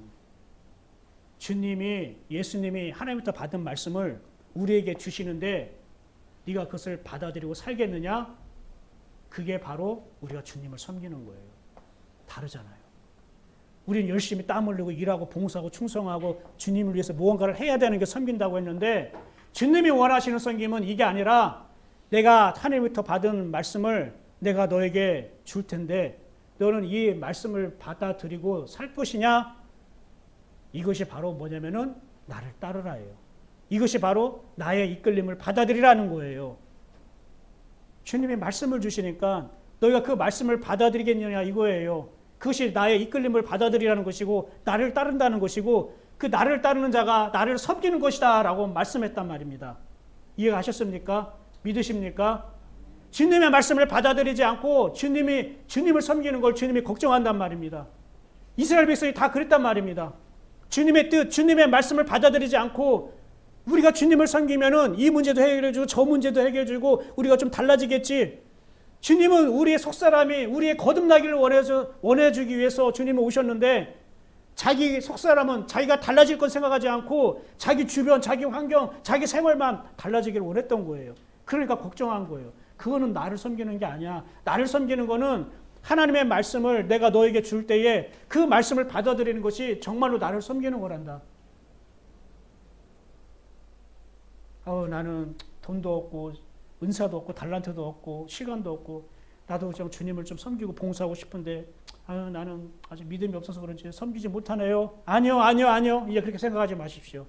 주님이, 예수님이 하나님부터 받은 말씀을 우리에게 주시는데 네가 그것을 받아들이고 살겠느냐? 그게 바로 우리가 주님을 섬기는 거예요. 다르잖아요. 우리는 열심히 땀 흘리고 일하고 봉사하고 충성하고 주님을 위해서 무언가를 해야 되는 게 섬긴다고 했는데, 주님이 원하시는 섬김은 이게 아니라, 내가 하나님부터 받은 말씀을 내가 너에게 줄 텐데 너는 이 말씀을 받아들이고 살 것이냐? 이것이 바로 뭐냐면은 나를 따르라예요. 이것이 바로 나의 이끌림을 받아들이라는 거예요. 주님이 말씀을 주시니까 너희가 그 말씀을 받아들이겠느냐 이거예요. 그것이 나의 이끌림을 받아들이라는 것이고 나를 따른다는 것이고, 그 나를 따르는 자가 나를 섬기는 것이다 라고 말씀했단 말입니다. 이해가셨습니까? 믿으십니까? 주님의 말씀을 받아들이지 않고 주님을 섬기는 걸 주님이 걱정한단 말입니다. 이스라엘 백성이 다 그랬단 말입니다. 주님의 뜻, 주님의 말씀을 받아들이지 않고 우리가 주님을 섬기면은 이 문제도 해결해주고 저 문제도 해결해주고 우리가 좀 달라지겠지. 주님은 우리의 속사람이 우리의 거듭나기를 원해주기 위해서 주님은 오셨는데, 자기 속사람은 자기가 달라질 건 생각하지 않고 자기 주변, 자기 환경, 자기 생활만 달라지기를 원했던 거예요. 그러니까 걱정한 거예요. 그거는 나를 섬기는 게 아니야. 나를 섬기는 거는 하나님의 말씀을 내가 너에게 줄 때에 그 말씀을 받아들이는 것이 정말로 나를 섬기는 거란다. 나는 돈도 없고 은사도 없고 달란트도 없고 시간도 없고 나도 좀 주님을 좀 섬기고 봉사하고 싶은데 나는 아직 믿음이 없어서 그런지 섬기지 못하네요. 아니요, 아니요, 아니요. 이제 그렇게 생각하지 마십시오.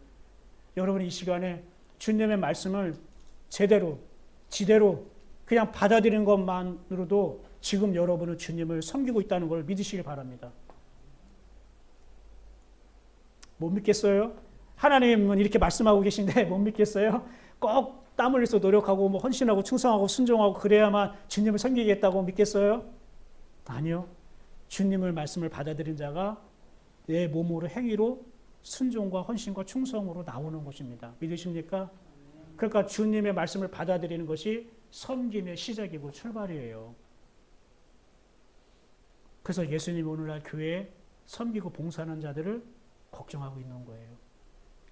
여러분 이 시간에 주님의 말씀을 제대로 지대로 그냥 받아들이는 것만으로도 지금 여러분은 주님을 섬기고 있다는 걸 믿으시길 바랍니다. 못 믿겠어요? 하나님은 이렇게 말씀하고 계신데 못 믿겠어요? 꼭 땀 흘려서 노력하고 뭐 헌신하고 충성하고 순종하고 그래야만 주님을 섬기겠다고 믿겠어요? 아니요. 주님을 말씀을 받아들인 자가 내 몸으로 행위로 순종과 헌신과 충성으로 나오는 것입니다. 믿으십니까? 그러니까 주님의 말씀을 받아들이는 것이 섬김의 시작이고 출발이에요. 그래서 예수님이 오늘날 교회에 섬기고 봉사하는 자들을 걱정하고 있는 거예요.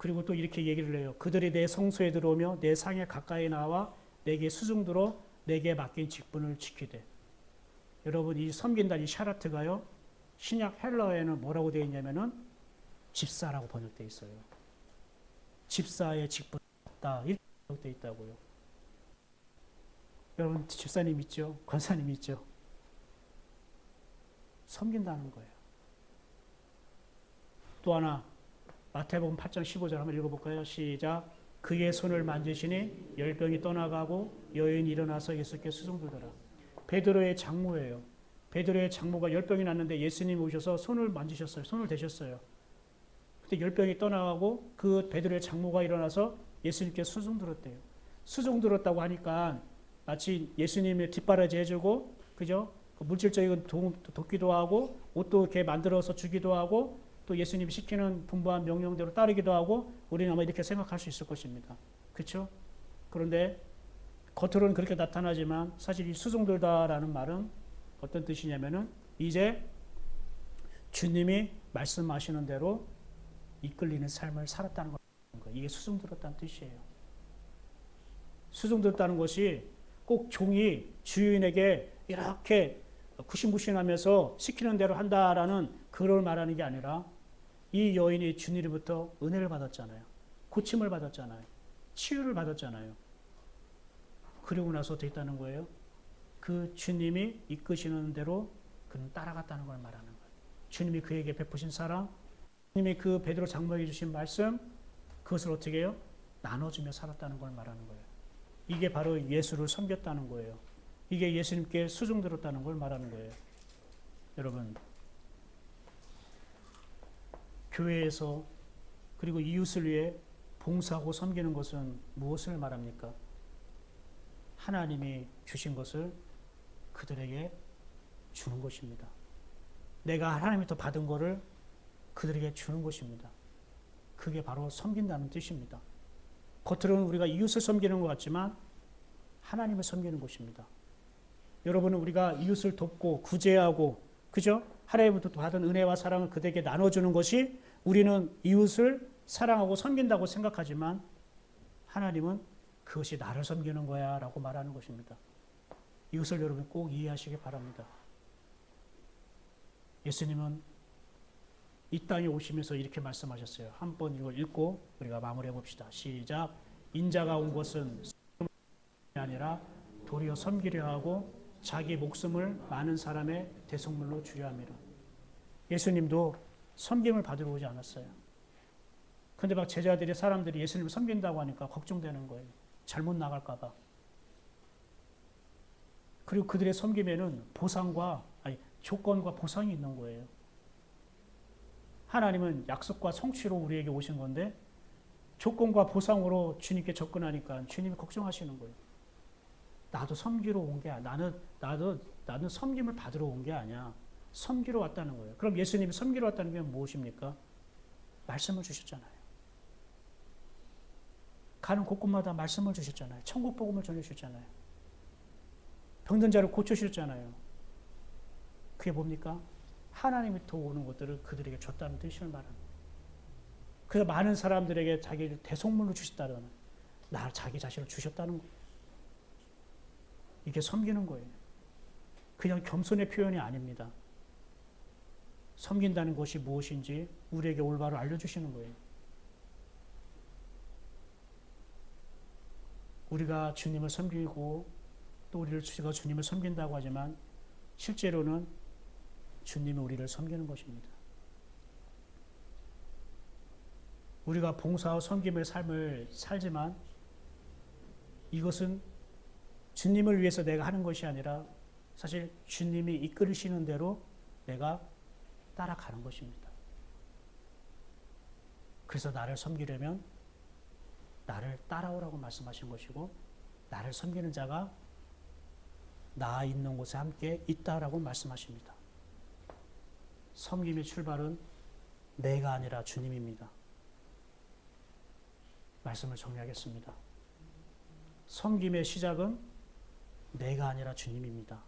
그리고 또 이렇게 얘기를 해요. 그들이 내 성소에 들어오며 내 상에 가까이 나와 내게 수중들어 내게 맡긴 직분을 지키되. 여러분 이 섬긴다는 이 샤라트가요. 신약 헬라어에는 뭐라고 되어 있냐면은 집사라고 번역되어 있어요. 집사의 직분이다. 이렇게 번역되어 있다고요. 여러분 집사님 있죠? 권사님 있죠? 섬긴다는 거예요. 또 하나 마태복음 8장 15절 한번 읽어볼까요? 시작. 그의 손을 만지시니 열병이 떠나가고 여인이 일어나서 예수께 수종들더라. 베드로의 장모예요. 베드로의 장모가 열병이 났는데 예수님이 오셔서 손을 만지셨어요. 손을 대셨어요. 그때 열병이 떠나가고 그 베드로의 장모가 일어나서 예수님께 수종들었대요. 수종들었다고 하니까 마치 예수님의 뒷바라지 해주고 그죠? 물질적인 돕기도 하고 옷도 이렇게 만들어서 주기도 하고 또 예수님이 시키는 분부한 명령대로 따르기도 하고 우리는 아마 이렇게 생각할 수 있을 것입니다. 그렇죠? 그런데 겉으로는 그렇게 나타나지만 사실 이 수종들다라는 말은 어떤 뜻이냐면은 이제 주님이 말씀하시는 대로 이끌리는 삶을 살았다는 거예요. 이게 수종들었다는 뜻이에요. 수종들었다는 것이 꼭 종이 주인에게 이렇게 구신구신하면서 시키는 대로 한다라는 그걸 말하는 게 아니라 이 여인이 주님으로부터 은혜를 받았잖아요. 고침을 받았잖아요. 치유를 받았잖아요. 그리고 나서 됐다는 거예요. 그 주님이 이끄시는 대로 그는 따라갔다는 걸 말하는 거예요. 주님이 그에게 베푸신 사랑, 주님이 그 베드로 장모에게 주신 말씀, 그것을 어떻게 해요? 나눠주며 살았다는 걸 말하는 거예요. 이게 바로 예수를 섬겼다는 거예요. 이게 예수님께 수종들었다는 걸 말하는 거예요. 여러분, 교회에서 그리고 이웃을 위해 봉사하고 섬기는 것은 무엇을 말합니까? 하나님이 주신 것을 그들에게 주는 것입니다. 내가 하나님부터 받은 것을 그들에게 주는 것입니다. 그게 바로 섬긴다는 뜻입니다. 겉으로는 우리가 이웃을 섬기는 것 같지만 하나님을 섬기는 것입니다. 여러분은 우리가 이웃을 돕고 구제하고 그죠? 하나님부터 받은 은혜와 사랑을 그들에게 나눠주는 것이 우리는 이웃을 사랑하고 섬긴다고 생각하지만 하나님은 그것이 나를 섬기는 거야 라고 말하는 것입니다. 이것을 여러분 꼭 이해하시기 바랍니다. 예수님은 이 땅에 오시면서 이렇게 말씀하셨어요. 한번 이걸 읽고 우리가 마무리해 봅시다. 시작. 인자가 온 것은 아니라 도리어 섬기려 하고 자기 목숨을 많은 사람의 대속물로 주려 함이라. 예수님도 섬김을 받으러 오지 않았어요. 근데 막 제자들이 사람들이 예수님을 섬긴다고 하니까 걱정되는 거예요. 잘못 나갈까 봐. 그리고 그들의 섬김에는 조건과 보상이 있는 거예요. 하나님은 약속과 성취로 우리에게 오신 건데 조건과 보상으로 주님께 접근하니까 주님이 걱정하시는 거예요. 나도 섬기러 온 게 아니야. 나는 섬김을 받으러 온 게 아니야. 섬기러 왔다는 거예요. 그럼 예수님이 섬기러 왔다는 게 무엇입니까? 말씀을 주셨잖아요. 가는 곳곳마다 말씀을 주셨잖아요. 천국 복음을 전해주셨잖아요. 병든 자를 고쳐주셨잖아요. 그게 뭡니까? 하나님이 도우는 것들을 그들에게 줬다는 뜻을 말합니다. 그래서 많은 사람들에게 자기를 대속물로 주셨다는 자기 자신을 주셨다는 거예요. 이게 섬기는 거예요. 그냥 겸손의 표현이 아닙니다. 섬긴다는 것이 무엇인지 우리에게 올바로 알려주시는 거예요. 우리가 주님을 섬기고 또 우리를 주가 주님을 섬긴다고 하지만 실제로는 주님이 우리를 섬기는 것입니다. 우리가 봉사와 섬김의 삶을 살지만 이것은 주님을 위해서 내가 하는 것이 아니라 사실 주님이 이끌으시는 대로 내가 따라가는 것입니다. 그래서 나를 섬기려면 나를 따라오라고 말씀하신 것이고 나를 섬기는 자가 나 있는 곳에 함께 있다라고 말씀하십니다. 섬김의 출발은 내가 아니라 주님입니다. 말씀을 정리하겠습니다. 섬김의 시작은 내가 아니라 주님입니다.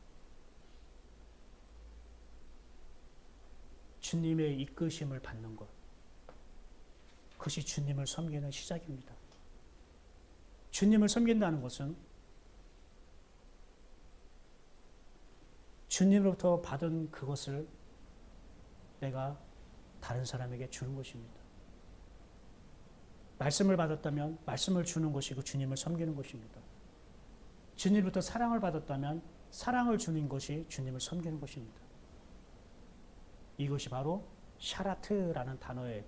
주님의 이끄심을 받는 것. 그것이 주님을 섬기는 시작입니다. 주님을 섬긴다는 것은 주님으로부터 받은 그것을 내가 다른 사람에게 주는 것입니다. 말씀을 받았다면 말씀을 주는 것이고 주님을 섬기는 것입니다. 주님부터 사랑을 받았다면 사랑을 주는 것이 주님을 섬기는 것입니다. 이것이 바로 샤라트라는 단어에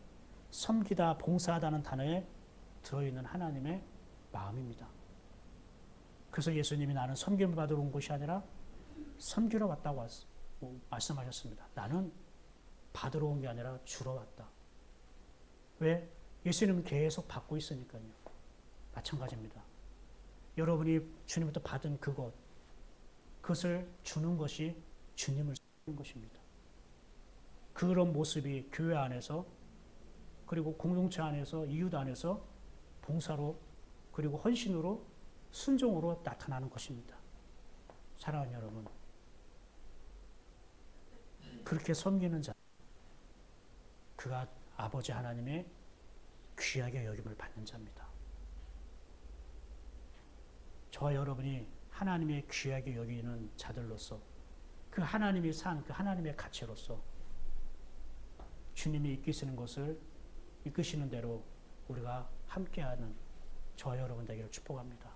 섬기다, 봉사하다는 단어에 들어있는 하나님의 마음입니다. 그래서 예수님이 나는 섬김을 받으러 온 것이 아니라 섬기러 왔다고 말씀하셨습니다. 나는 받으러 온 게 아니라 주러 왔다. 왜? 예수님은 계속 받고 있으니까요. 마찬가지입니다. 여러분이 주님부터 받은 그것을 주는 것이 주님을 섬기는 것입니다. 그런 모습이 교회 안에서 그리고 공동체 안에서 이웃 안에서 봉사로 그리고 헌신으로 순종으로 나타나는 것입니다. 사랑하는 여러분, 그렇게 섬기는 자, 그가 아버지 하나님의 귀하게 여김을 받는 자입니다. 저와 여러분이 하나님의 귀하게 여기는 자들로서 그 하나님이 산 그 하나님의 가치로서 주님이 이끄시는 대로 우리가 함께하는 저와 여러분 되기를 축복합니다.